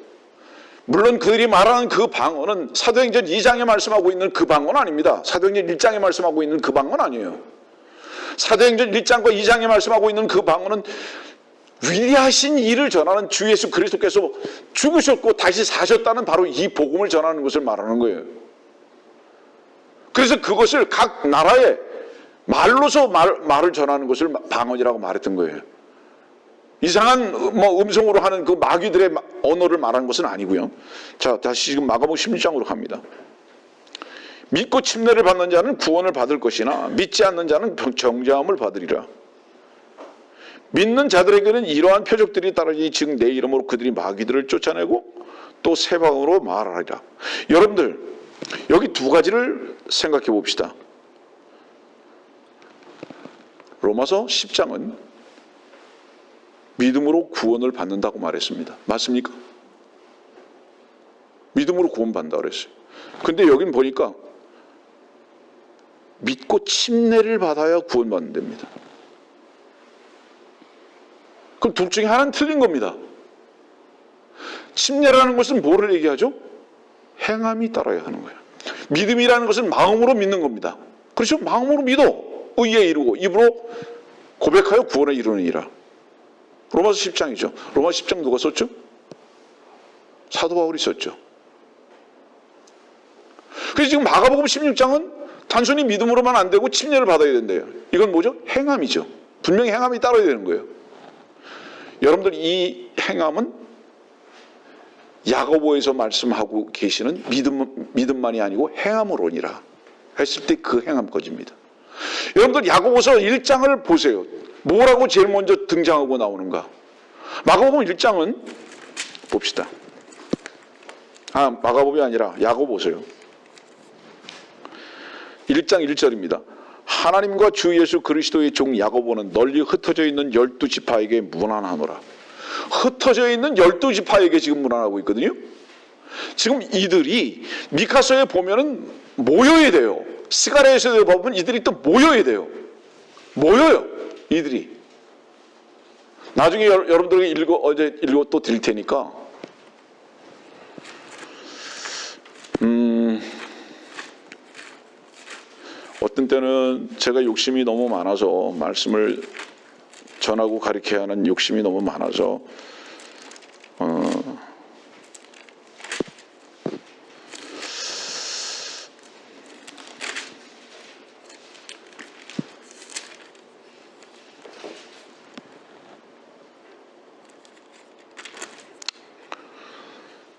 물론 그들이 말하는 그 방언은 사도행전 2장에 말씀하고 있는 그 방언 아닙니다. 사도행전 1장에 말씀하고 있는 그 방언 아니에요. 사도행전 1장과 2장에 말씀하고 있는 그 방언은 위대하신 일을 전하는 주 예수 그리스도께서 죽으셨고 다시 사셨다는 바로 이 복음을 전하는 것을 말하는 거예요. 그래서 그것을 각 나라의 말로서 말을 전하는 것을 방언이라고 말했던 거예요. 이상한 음성으로 하는 그 마귀들의 언어를 말하는 것은 아니고요. 자, 다시 지금 마가복음 16장으로 갑니다. 믿고 침례를 받는 자는 구원을 받을 것이나 믿지 않는 자는 정죄함을 받으리라. 믿는 자들에게는 이러한 표적들이 따르니 즉 내 이름으로 그들이 마귀들을 쫓아내고 또 새 방언으로 말하리라. 여러분들 여기 두 가지를 생각해 봅시다. 로마서 10장은 믿음으로 구원을 받는다고 말했습니다. 맞습니까? 믿음으로 구원받는다고 그랬어요. 근데 여긴 보니까 믿고 침례를 받아야 구원받는 됩니다. 그럼 둘 중에 하나는 틀린 겁니다. 침례라는 것은 뭐를 얘기하죠? 행함이 따라야 하는 거예요. 믿음이라는 것은 마음으로 믿는 겁니다. 그렇죠? 마음으로 믿어 의에 이르고 입으로 고백하여 구원에 이르느니라. 로마서 10장이죠. 로마서 10장 누가 썼죠? 사도 바울이 썼죠. 그래서 지금 마가복음 16장은 단순히 믿음으로만 안 되고 침례를 받아야 된대요. 이건 뭐죠? 행함이죠. 분명히 행함이 따라야 되는 거예요. 여러분들 이 행함은 야고보에서 말씀하고 계시는 믿음만이 아니고 행함으로니라 했을 때 그 행함 것입니다. 여러분들 야고보서 1장을 보세요. 뭐라고 제일 먼저 등장하고 나오는가? 마가복음 1장은 봅시다. 마가복음이 아니라 야고보서요. 1장 1절입니다. 하나님과 주 예수 그리스도의 종 야고보는 널리 흩어져 있는 12지파에게 문안하노라. 흩어져 있는 12지파에게 지금 문안하고 있거든요. 지금 이들이 미카서에 보면은 모여야 돼요. 스가랴에서 보면 이들이 또 모여야 돼요. 모여요. 이들이. 나중에 여러분들에게 어제 읽어 또 드릴 테니까. 어떤 때는 제가 욕심이 너무 많아서 말씀을 전하고 가르쳐야 하는 욕심이 너무 많아서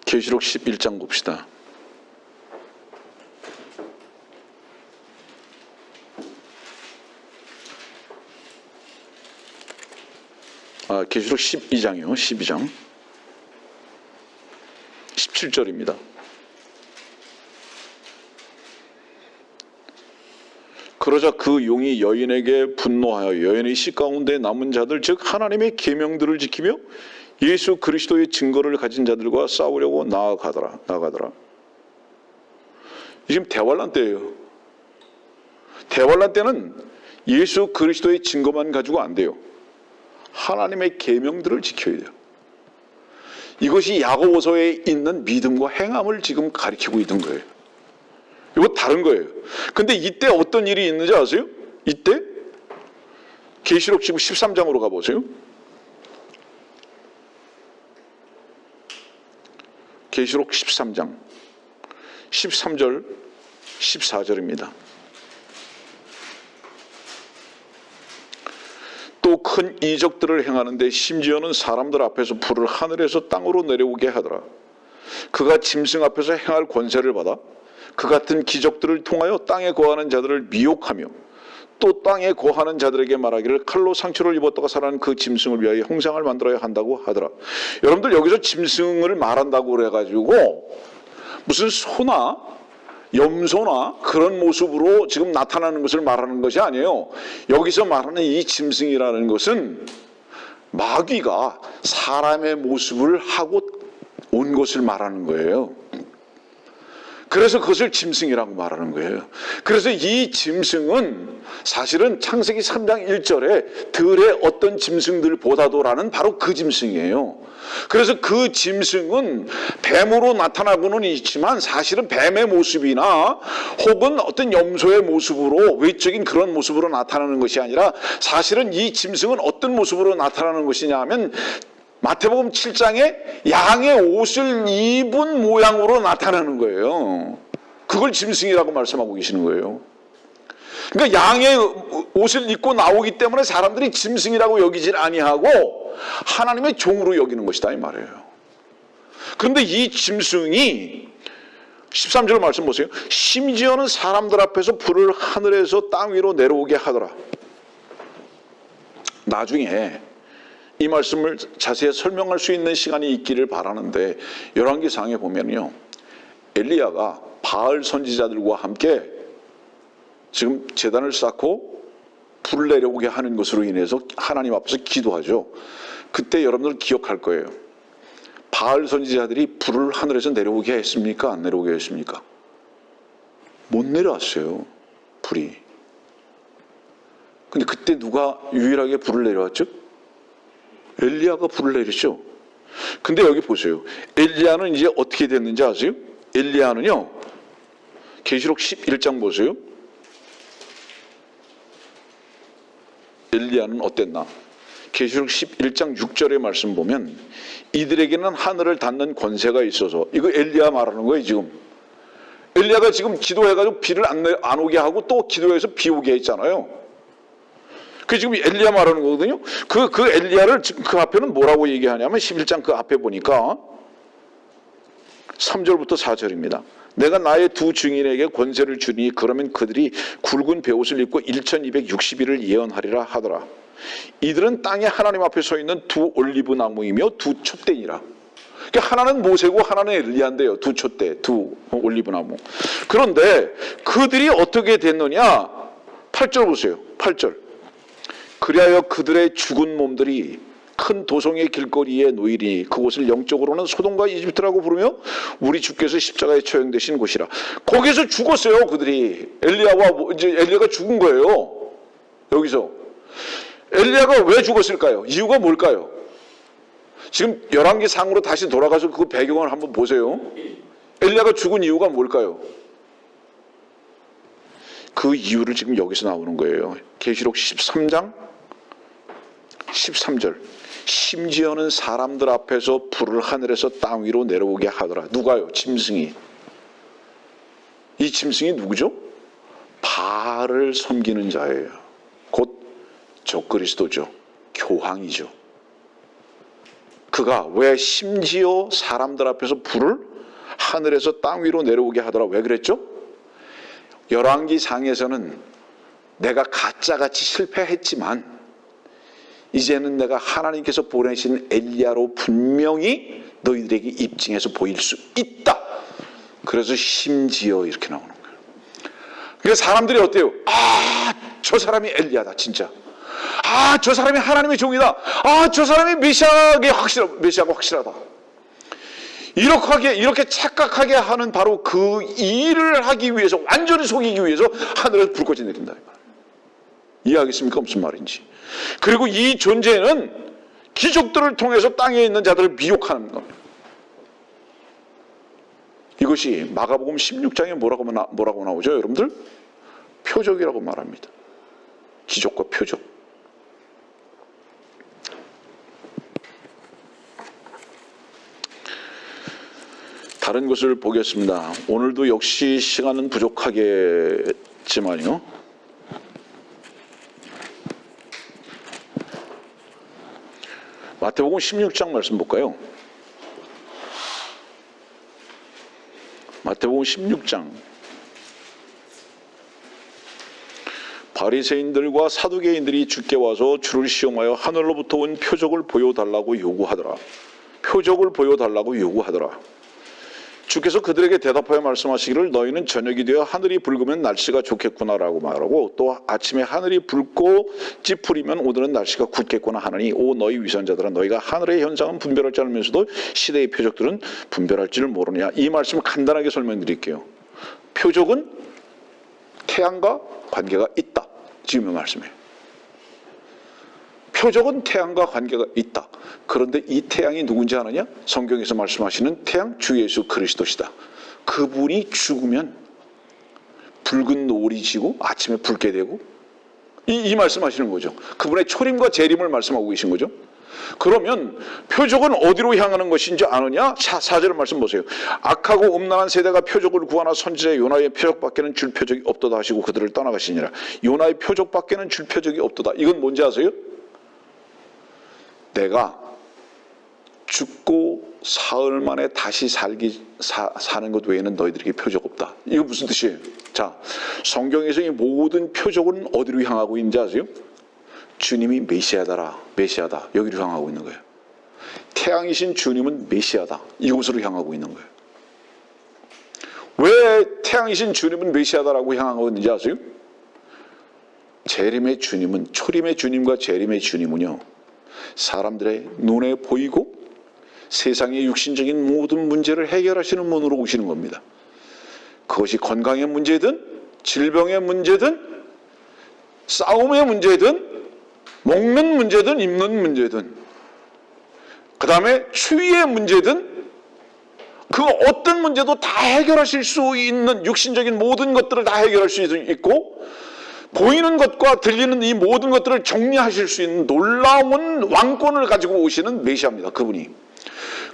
계시록 11장 봅시다. 계시록 12장이요. 12장 17절입니다. 그러자 그 용이 여인에게 분노하여 여인의 시 가운데 남은 자들 즉 하나님의 계명들을 지키며 예수 그리스도의 증거를 가진 자들과 싸우려고 나아가더라. 지금 대환란 때예요. 대환란 때는 예수 그리스도의 증거만 가지고 안 돼요. 하나님의 계명들을 지켜야 돼요. 이것이 야고보서에 있는 믿음과 행함을 지금 가리키고 있는 거예요. 이거 다른 거예요. 근데 이때 어떤 일이 있는지 아세요? 이때 계시록 지금 13장으로 가보세요. 계시록 13장 13절 14절입니다. 또 큰 이적들을 행하는데 심지어는 사람들 앞에서 불을 하늘에서 땅으로 내려오게 하더라. 그가 짐승 앞에서 행할 권세를 받아 그 같은 기적들을 통하여 땅에 거하는 자들을 미혹하며 또 땅에 거하는 자들에게 말하기를 칼로 상처를 입었다가 살아난 그 짐승을 위하여 형상을 만들어야 한다고 하더라. 여러분들 여기서 짐승을 말한다고 그래가지고 무슨 소나 염소나 그런 모습으로 지금 나타나는 것을 말하는 것이 아니에요. 여기서 말하는 이 짐승이라는 것은 마귀가 사람의 모습을 하고 온 것을 말하는 거예요. 그래서 그것을 짐승이라고 말하는 거예요. 그래서 이 짐승은 사실은 창세기 3장 1절에 들의 어떤 짐승들보다도라는 바로 그 짐승이에요. 그래서 그 짐승은 뱀으로 나타나고는 있지만 사실은 뱀의 모습이나 혹은 어떤 염소의 모습으로 외적인 그런 모습으로 나타나는 것이 아니라 사실은 이 짐승은 어떤 모습으로 나타나는 것이냐 하면 마태복음 7장에 양의 옷을 입은 모양으로 나타나는 거예요. 그걸 짐승이라고 말씀하고 계시는 거예요. 그러니까 양의 옷을 입고 나오기 때문에 사람들이 짐승이라고 여기질 아니하고 하나님의 종으로 여기는 것이다 이 말이에요. 그런데 이 짐승이 13절 말씀 보세요. 심지어는 사람들 앞에서 불을 하늘에서 땅 위로 내려오게 하더라. 나중에 이 말씀을 자세히 설명할 수 있는 시간이 있기를 바라는데 열왕기상에 보면요, 엘리야가 바알 선지자들과 함께 지금 제단을 쌓고 불을 내려오게 하는 것으로 인해서 하나님 앞에서 기도하죠. 그때 여러분들 기억할 거예요. 바알 선지자들이 불을 하늘에서 내려오게 했습니까? 안 내려오게 했습니까? 못 내려왔어요, 불이. 근데 그때 누가 유일하게 불을 내려왔죠? 엘리야가 불을 내렸죠. 근데 여기 보세요. 엘리야는 이제 어떻게 됐는지 아세요? 엘리야는요, 계시록 11장 보세요. 엘리야는 어땠나? 계시록 11장 6절의 말씀 보면 이들에게는 하늘을 닫는 권세가 있어서, 이거 엘리야 말하는 거예요 지금. 엘리야가 지금 기도해가지고 비를 안 오게 하고 또 기도해서 비 오게 했잖아요. 그 지금 엘리야 말하는 거거든요. 그 엘리야를 지금 그 앞에는 뭐라고 얘기하냐면 11장 그 앞에 보니까 3절부터 4절입니다. 내가 나의 두 증인에게 권세를 주니 그러면 그들이 굵은 베옷을 입고 1260일을 예언하리라 하더라. 이들은 땅에 하나님 앞에 서 있는 두 올리브 나무이며 두 촛대니라. 그러니까 하나는 모세고 하나는 엘리야인데요. 두 촛대, 두 올리브 나무. 그런데 그들이 어떻게 됐느냐? 8절 보세요. 8절. 그리하여 그들의 죽은 몸들이 큰 도성의 길거리에 놓이리 그곳을 영적으로는 소돔과 이집트라고 부르며 우리 주께서 십자가에 처형되신 곳이라. 거기서 죽었어요 그들이. 엘리야와 이제 엘리야가 죽은 거예요. 여기서 엘리야가 왜 죽었을까요? 이유가 뭘까요? 지금 열왕기상으로 다시 돌아가서 그 배경을 한번 보세요. 엘리야가 죽은 이유가 뭘까요? 그 이유를 지금 여기서 나오는 거예요. 계시록 13장 13절. 심지어는 사람들 앞에서 불을 하늘에서 땅 위로 내려오게 하더라. 누가요? 짐승이. 이 짐승이 누구죠? 바알을 섬기는 자예요. 곧 적그리스도죠. 교황이죠. 그가 왜 심지어 사람들 앞에서 불을 하늘에서 땅 위로 내려오게 하더라. 왜 그랬죠? 열왕기상에서는 내가 가짜같이 실패했지만 이제는 내가 하나님께서 보내신 엘리야로 분명히 너희들에게 입증해서 보일 수 있다. 그래서 심지어 이렇게 나오는 거예요. 그래서 사람들이 어때요? 아, 저 사람이 엘리야다 진짜. 아, 저 사람이 하나님의 종이다. 아, 저 사람이 메시아가 확실하다. 이렇게 착각하게 하는 바로 그 일을 하기 위해서, 완전히 속이기 위해서 하늘에서 불꽃이 내린다. 이해하겠습니까? 무슨 말인지. 그리고 이 존재는 기적들을 통해서 땅에 있는 자들을 미혹하는 겁니다. 이것이 마가복음 16장에 뭐라고 나오죠? 여러분들? 표적이라고 말합니다. 기적과 표적. 다른 것을 보겠습니다. 오늘도 역시 시간은 부족하겠지만요. 마태복음 16장 말씀 볼까요? 마태복음 16장. 바리새인들과 사두개인들이 주께 와서 주를 시험하여 하늘로부터 온 표적을 보여달라고 요구하더라. 표적을 보여달라고 요구하더라. 주께서 그들에게 대답하여 말씀하시기를 너희는 저녁이 되어 하늘이 붉으면 날씨가 좋겠구나라고 말하고 또 아침에 하늘이 붉고 찌푸리면 오늘은 날씨가 굳겠구나 하느니 오 너희 위선자들아 너희가 하늘의 현상은 분별할 줄 알면서도 시대의 표적들은 분별할 줄 모르냐. 이 말씀을 간단하게 설명드릴게요. 표적은 태양과 관계가 있다. 지금 이 말씀이에요. 표적은 태양과 관계가 있다. 그런데 이 태양이 누군지 아느냐? 성경에서 말씀하시는 태양 주 예수 그리스도시다. 그분이 죽으면 붉은 노을이 지고 아침에 붉게 되고 이 말씀하시는 거죠. 그분의 초림과 재림을 말씀하고 계신 거죠. 그러면 표적은 어디로 향하는 것인지 아느냐? 4절 말씀 보세요. 악하고 음란한 세대가 표적을 구하나 선지자 요나의 표적밖에는 줄 표적이 없도다 하시고 그들을 떠나가시니라. 요나의 표적밖에는 줄 표적이 없도다. 이건 뭔지 아세요? 내가 죽고 사흘 만에 다시 사는 것 외에는 너희들에게 표적 없다. 이거 무슨 뜻이에요? 자, 성경에서 이 모든 표적은 어디로 향하고 있는지 아세요? 주님이 메시아다. 여기로 향하고 있는 거예요. 태양이신 주님은 메시아다. 이곳으로 향하고 있는 거예요. 왜 태양이신 주님은 메시아다라고 향하고 있는지 아세요? 재림의 주님은, 초림의 주님과 재림의 주님은요, 사람들의 눈에 보이고 세상의 육신적인 모든 문제를 해결하시는 분으로 오시는 겁니다. 그것이 건강의 문제든 질병의 문제든 싸움의 문제든 먹는 문제든 입는 문제든 그 다음에 추위의 문제든 그 어떤 문제도 다 해결하실 수 있는 육신적인 모든 것들을 다 해결할 수 있고 보이는 것과 들리는 이 모든 것들을 정리하실 수 있는 놀라운 왕권을 가지고 오시는 메시아입니다. 그분이.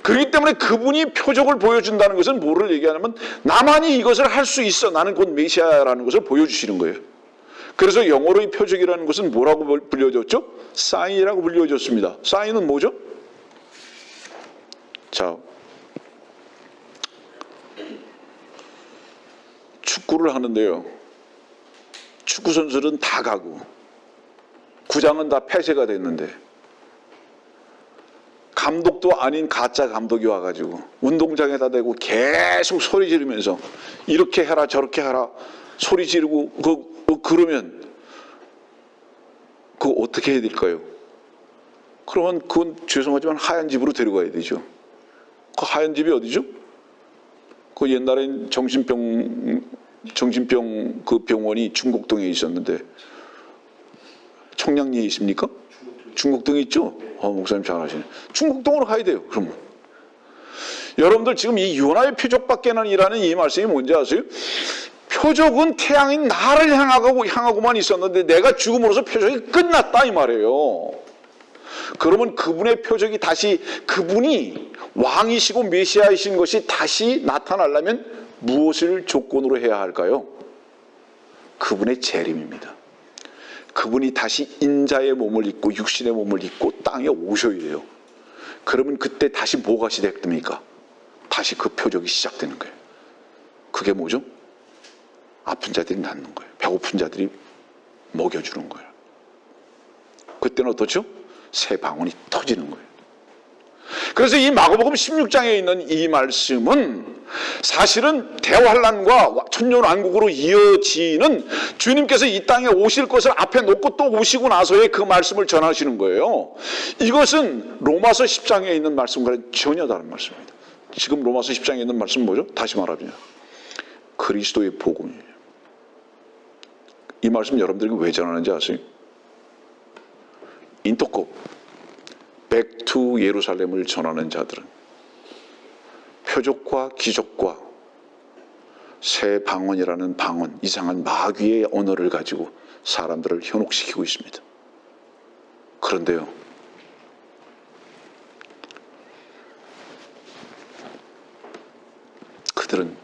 그렇기 때문에 그분이 표적을 보여준다는 것은 뭐를 얘기하냐면 나만이 이것을 할 수 있어. 나는 곧 메시아라는 것을 보여주시는 거예요. 그래서 영어로 이 표적이라는 것은 뭐라고 불려졌죠? 사인이라고 불려졌습니다. 사인은 뭐죠? 자, 축구를 하는데요. 축구 선수들은 다 가고 구장은 다 폐쇄가 됐는데 감독도 아닌 가짜 감독이 와가지고 운동장에다 대고 계속 소리 지르면서 이렇게 해라 저렇게 해라 소리 지르고 그러면 그거 어떻게 해야 될까요? 그러면 그건 죄송하지만 하얀 집으로 데려가야 되죠. 그 하얀 집이 어디죠? 그 옛날엔 정신병 그 병원이 중곡동에 있었는데 청량리에 있습니까? 중곡동에 있죠? 목사님 잘 아시네. 중곡동으로 가야 돼요. 그러면 여러분들 지금 이 요나의 표적밖에는 이라는 이 말씀이 뭔지 아세요? 표적은 태양인 나를 향하고만 있었는데 내가 죽음으로써 표적이 끝났다 이 말이에요. 그러면 그분의 표적이 다시 그분이 왕이시고 메시아이신 것이 다시 나타나려면 무엇을 조건으로 해야 할까요? 그분의 재림입니다. 그분이 다시 인자의 몸을 입고 육신의 몸을 입고 땅에 오셔야 돼요. 그러면 그때 다시 뭐가 시작됩니까? 다시 그 표적이 시작되는 거예요. 그게 뭐죠? 아픈 자들이 낫는 거예요. 배고픈 자들이 먹여주는 거예요. 그때는 어떻죠? 새 방언이 터지는 거예요. 그래서 이 마가복음 16장에 있는 이 말씀은 사실은 대환란과 천년왕국으로 이어지는 주님께서 이 땅에 오실 것을 앞에 놓고 또 오시고 나서의 그 말씀을 전하시는 거예요. 이것은 로마서 10장에 있는 말씀과는 전혀 다른 말씀입니다. 지금 로마서 10장에 있는 말씀은 뭐죠? 다시 말하면 그리스도의 복음이에요. 이 말씀 여러분들에게 왜 전하는지 아세요? 인터콥 백투 예루살렘을 전하는 자들은 표적과 기적과 새 방언이라는 방언, 이상한 마귀의 언어를 가지고 사람들을 현혹시키고 있습니다. 그런데요, 그들은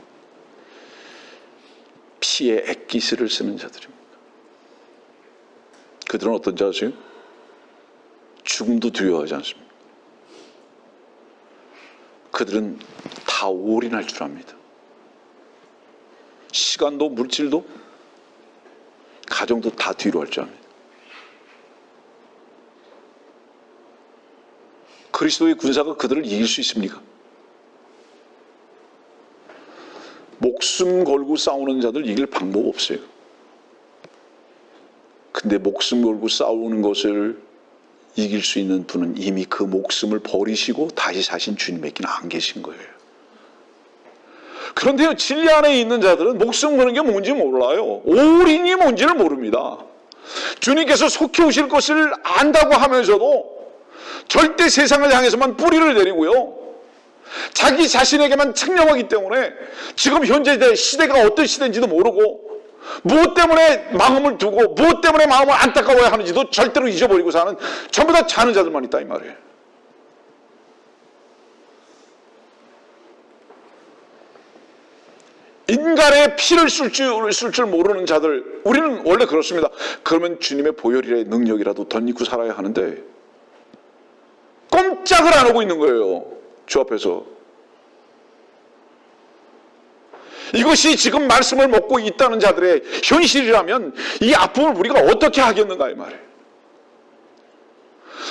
피의 액기스를 쓰는 자들입니다. 그들은 어떤 자세요? 죽음도 두려워하지 않습니다. 그들은 다 올인할 줄 압니다. 시간도 물질도 가정도 다 뒤로 할 줄 압니다. 그리스도의 군사가 그들을 이길 수 있습니까? 목숨 걸고 싸우는 자들 이길 방법 없어요. 근데 목숨 걸고 싸우는 것을 이길 수 있는 분은 이미 그 목숨을 버리시고 다시 사신 주님에게는 안 계신 거예요. 그런데요, 진리 안에 있는 자들은 목숨 거는 게 뭔지 몰라요. 올인이 뭔지를 모릅니다. 주님께서 속히 오실 것을 안다고 하면서도 절대 세상을 향해서만 뿌리를 내리고요, 자기 자신에게만 책념하기 때문에 지금 현재 시대가 어떤 시대인지도 모르고, 무엇 때문에 마음을 두고 무엇 때문에 마음을 안타까워야 하는지도 절대로 잊어버리고 사는, 전부 다 자는 자들만 있다 이 말이에요. 인간의 피를 쓸 줄 모르는 자들, 우리는 원래 그렇습니다. 그러면 주님의 보혈이라 능력이라도 덧입고 살아야 하는데 꼼짝을 안 하고 있는 거예요, 주 앞에서. 이것이 지금 말씀을 먹고 있다는 자들의 현실이라면 이 아픔을 우리가 어떻게 하겠는가 이 말이에요.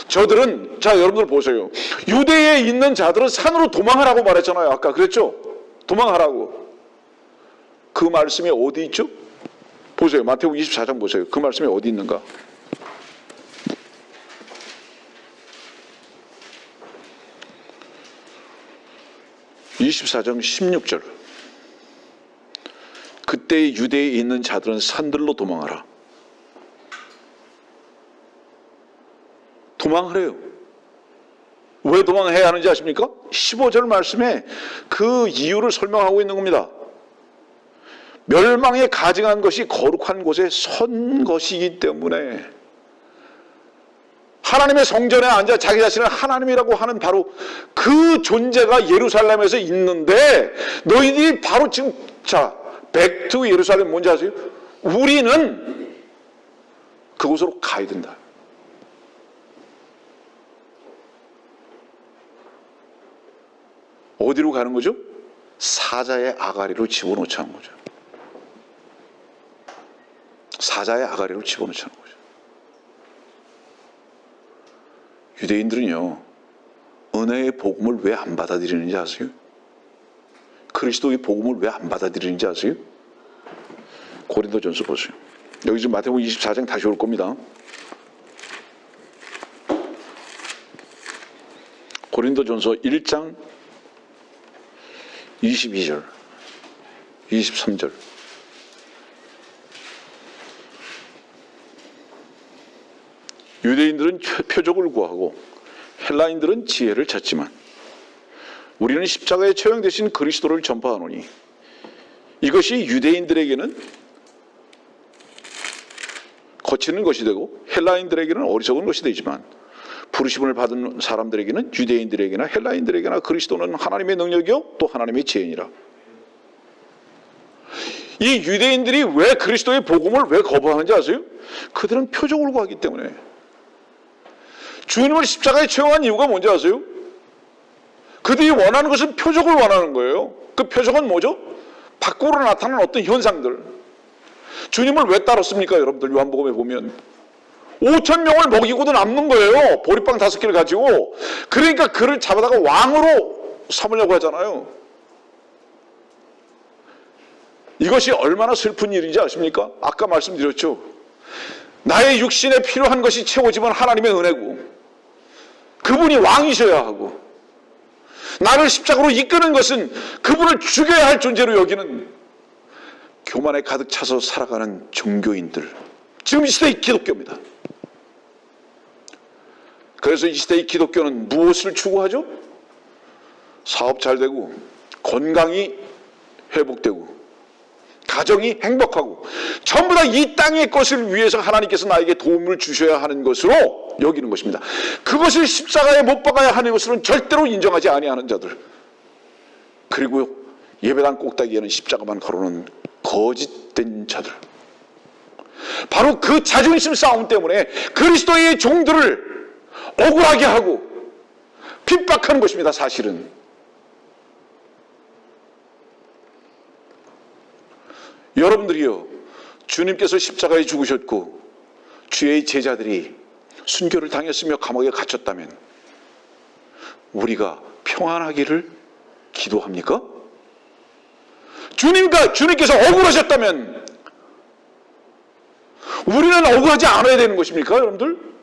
저들은, 자 여러분들 보세요. 유대에 있는 자들은 산으로 도망하라고 말했잖아요. 아까 그랬죠? 도망하라고. 그 말씀이 어디 있죠? 보세요. 마태복음 24장 보세요. 그 말씀이 어디 있는가? (24장 16절) 그때 유대에 있는 자들은 산들로 도망하라. 도망하래요. 왜 도망해야 하는지 아십니까? 15절 말씀에 그 이유를 설명하고 있는 겁니다. 멸망에 가증한 것이 거룩한 곳에 선 것이기 때문에, 하나님의 성전에 앉아 자기 자신을 하나님이라고 하는 바로 그 존재가 예루살렘에서 있는데, 너희들이 바로 지금, 자, 백투 예루살렘 뭔지 아세요? 우리는 그곳으로 가야 된다. 어디로 가는 거죠? 사자의 아가리로 집어넣자는 거죠. 사자의 아가리로 집어넣자는 거죠. 유대인들은요, 은혜의 복음을 왜 안 받아들이는지 아세요? 그리스도의 복음을 왜 안 받아들이는지 아세요? 고린도전서 보세요. 여기 지금 마태복음 24장 다시 올 겁니다. 고린도전서 1장 22절, 23절. 유대인들은 표적을 구하고 헬라인들은 지혜를 찾지만 우리는 십자가에 처형되신 그리스도를 전파하노니 이것이 유대인들에게는 거치는 것이 되고 헬라인들에게는 어리석은 것이 되지만 부르심을 받은 사람들에게는, 유대인들에게나 헬라인들에게나 그리스도는 하나님의 능력이요 또 하나님의 지혜니라. 이 유대인들이 왜 그리스도의 복음을 왜 거부하는지 아세요? 그들은 표적을 구하기 때문에. 주님을 십자가에 처형한 이유가 뭔지 아세요? 그들이 원하는 것은 표적을 원하는 거예요. 그 표적은 뭐죠? 밖으로 나타나는 어떤 현상들. 주님을 왜 따랐습니까? 여러분들 요한복음에 보면 5,000명을 먹이고도 남는 거예요. 보리빵 5개를 가지고. 그러니까 그를 잡아다가 왕으로 삼으려고 하잖아요. 이것이 얼마나 슬픈 일인지 아십니까? 아까 말씀드렸죠. 나의 육신에 필요한 것이 채워지면 하나님의 은혜고, 그분이 왕이셔야 하고, 나를 십자가로 이끄는 것은 그분을 죽여야 할 존재로 여기는 교만에 가득 차서 살아가는 종교인들, 지금 이 시대의 기독교입니다. 그래서 이 시대의 기독교는 무엇을 추구하죠? 사업 잘 되고, 건강이 회복되고, 가정이 행복하고, 전부 다 이 땅의 것을 위해서 하나님께서 나에게 도움을 주셔야 하는 것으로 여기는 것입니다. 그것을 십자가에 못 박아야 하는 것으로는 절대로 인정하지 아니하는 자들, 그리고 예배당 꼭대기에는 십자가만 걸어놓은 거짓된 자들, 바로 그 자존심 싸움 때문에 그리스도의 종들을 억울하게 하고 핍박하는 것입니다. 사실은 여러분들이요, 주님께서 십자가에 죽으셨고 주의 제자들이 순교를 당했으며 감옥에 갇혔다면 우리가 평안하기를 기도합니까? 주님께서 억울하셨다면 우리는 억울하지 않아야 되는 것입니까, 여러분들?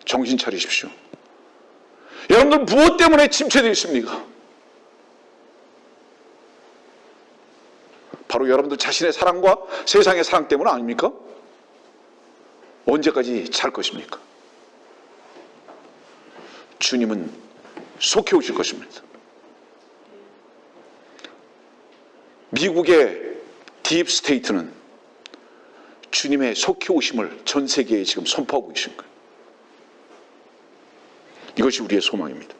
정신 차리십시오. 여러분들 무엇 때문에 침체되어 있습니까? 바로 여러분들 자신의 사랑과 세상의 사랑 때문 아닙니까? 언제까지 잘 것입니까? 주님은 속해 오실 것입니다. 미국의 딥스테이트는 주님의 속해 오심을 전 세계에 지금 선포하고 계신 거예요. 이것이 우리의 소망입니다.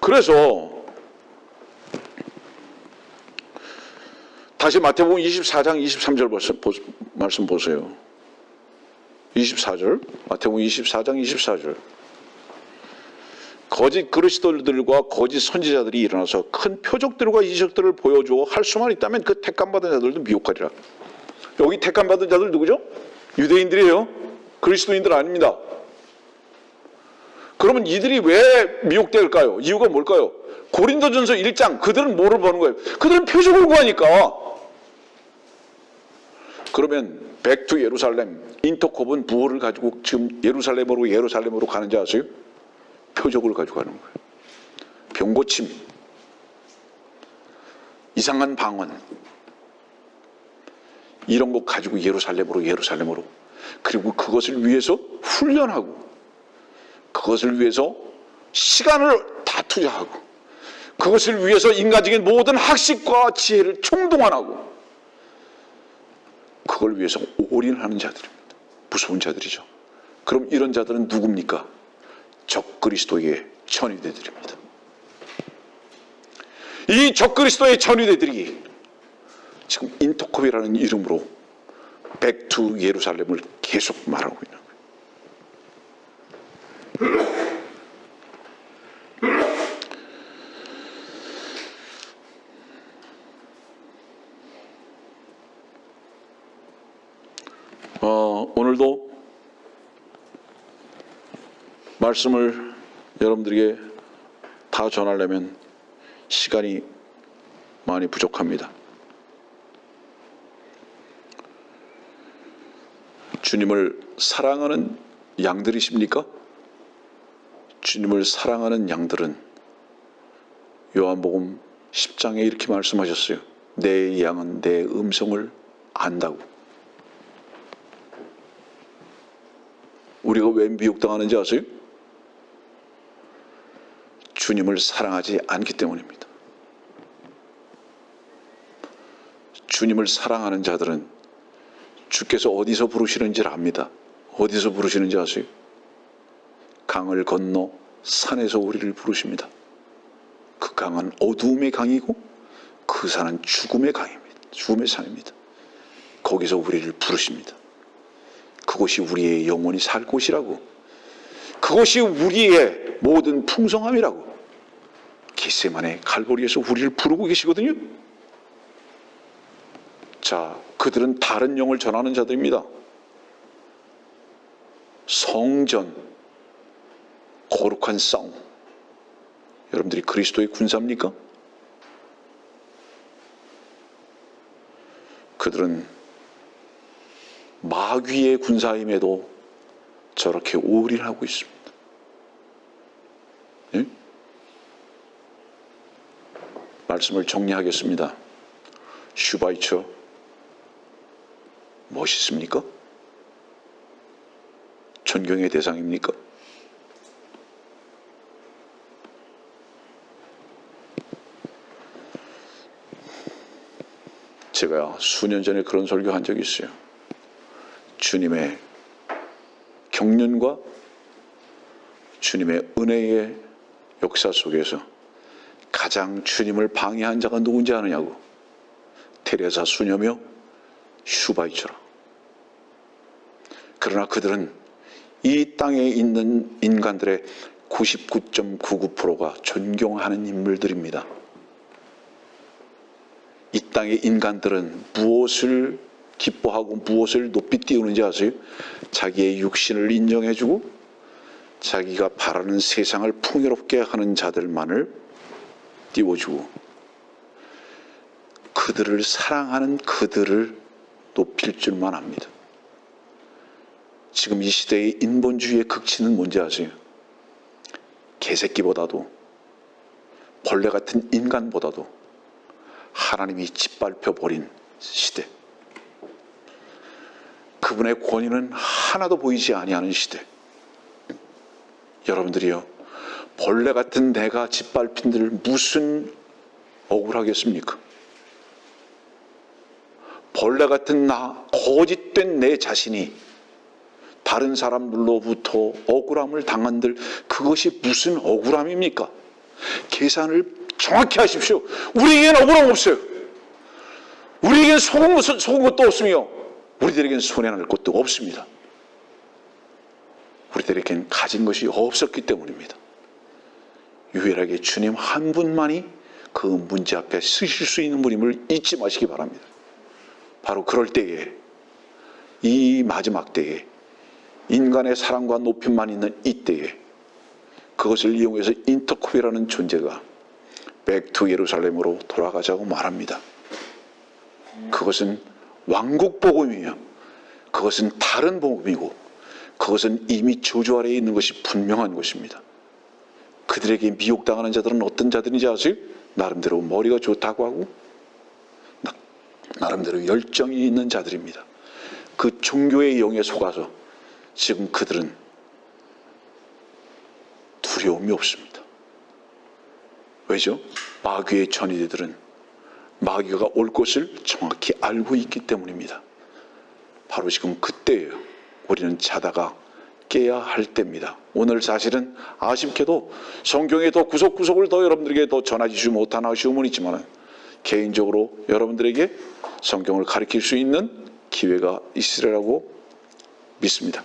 그래서 다시 마태복음 24장 23절 말씀 보세요. 24절, 마태복음 24장 24절. 거짓 그리스도들과 거짓 선지자들이 일어나서 큰 표적들과 이적들을 보여주어 할 수만 있다면 그 택감받은 자들도 미혹하리라. 여기 택감받은 자들 누구죠? 유대인들이에요. 그리스도인들 아닙니다. 그러면 이들이 왜 미혹될까요? 이유가 뭘까요? 고린도전서 1장, 그들은 뭐를 보는 거예요? 그들은 표적을 구하니까. 그러면 백투 예루살렘, 인터콥은 무엇을 가지고 지금 예루살렘으로 가는지 아세요? 표적을 가지고 가는 거예요. 병고침, 이상한 방언, 이런 거 가지고 예루살렘으로. 그리고 그것을 위해서 훈련하고, 그것을 위해서 시간을 다 투자하고, 그것을 위해서 인간적인 모든 학식과 지혜를 총동원하고, 그걸 위해서 올인하는 자들입니다. 무서운 자들이죠. 그럼 이런 자들은 누굽니까? 적그리스도의 전위대들입니다. 이 적그리스도의 전위대들이 지금 인터콥이라는 이름으로 백투 예루살렘을 계속 말하고 있는 거예요. 오늘도 말씀을 여러분들에게 다 전하려면 시간이 많이 부족합니다. 주님을 사랑하는 양들이십니까? 주님을 사랑하는 양들은 요한복음 10장에 이렇게 말씀하셨어요. 내 양은 내 음성을 안다고. 우리가 왜 미혹당하는지 아세요? 주님을 사랑하지 않기 때문입니다. 주님을 사랑하는 자들은 주께서 어디서 부르시는지를 압니다. 어디서 부르시는지 아세요? 강을 건너 산에서 우리를 부르십니다. 그 강은 어두움의 강이고 그 산은 죽음의 강입니다. 죽음의 산입니다. 거기서 우리를 부르십니다. 그곳이 우리의 영혼이 살 곳이라고, 그것이 우리의 모든 풍성함이라고 겟세마네 갈보리에서 우리를 부르고 계시거든요. 자, 그들은 다른 영을 전하는 자들입니다. 성전, 거룩한 싸움. 여러분들이 그리스도의 군사입니까? 그들은 마귀의 군사임에도 저렇게 올인하고 있습니다. 예? 말씀을 정리하겠습니다. 슈바이처 멋있습니까? 존경의 대상입니까? 제가 수년 전에 그런 설교한 적이 있어요. 주님의 경륜과 주님의 은혜의 역사 속에서 가장 주님을 방해한 자가 누군지 아느냐고. 테레사 수녀며 슈바이처라. 그러나 그들은 이 땅에 있는 인간들의 99.99%가 존경하는 인물들입니다. 이 땅의 인간들은 무엇을 기뻐하고 무엇을 높이 띄우는지 아세요? 자기의 육신을 인정해주고 자기가 바라는 세상을 풍요롭게 하는 자들만을 띄워주고 그들을 사랑하는 그들을 높일 줄만 압니다. 지금 이 시대의 인본주의의 극치는 뭔지 아세요? 개새끼보다도 벌레 같은 인간보다도 하나님이 짓밟혀 버린 시대. 그분의 권위는 하나도 보이지 아니하는 시대. 여러분들이요, 벌레 같은 내가 짓밟힌들 무슨 억울하겠습니까? 벌레 같은 나, 거짓된 내 자신이 다른 사람들로부터 억울함을 당한들 그것이 무슨 억울함입니까? 계산을 정확히 하십시오. 우리에겐 억울함 없어요. 우리에겐 속은 것도 없으며 우리들에겐 손해날 것도 없습니다. 우리들에겐 가진 것이 없었기 때문입니다. 유일하게 주님 한 분만이 그 문제 앞에 서실 수 있는 분임을 잊지 마시기 바랍니다. 바로 그럴 때에, 이 마지막 때에, 인간의 사랑과 높임만 있는 이때에 그것을 이용해서 인터코비라는 존재가 백투 예루살렘으로 돌아가자고 말합니다. 그것은 왕국 복음이에요. 그것은 다른 복음이고 그것은 이미 저주 아래에 있는 것이 분명한 것입니다. 그들에게 미혹당하는 자들은 어떤 자들인지 아세요? 나름대로 머리가 좋다고 하고 나름대로 열정이 있는 자들입니다. 그 종교의 영에 속아서 지금 그들은 두려움이 없습니다. 왜죠? 마귀의 전이들은 마귀가 올 것을 정확히 알고 있기 때문입니다. 바로 지금 그때예요. 우리는 자다가 깨야 할 때입니다. 오늘 사실은 아쉽게도 성경의 더 구석구석을 더 여러분들에게 더 전하지 못한 아쉬움은 있지만 개인적으로 여러분들에게 성경을 가르칠 수 있는 기회가 있으리라고 믿습니다.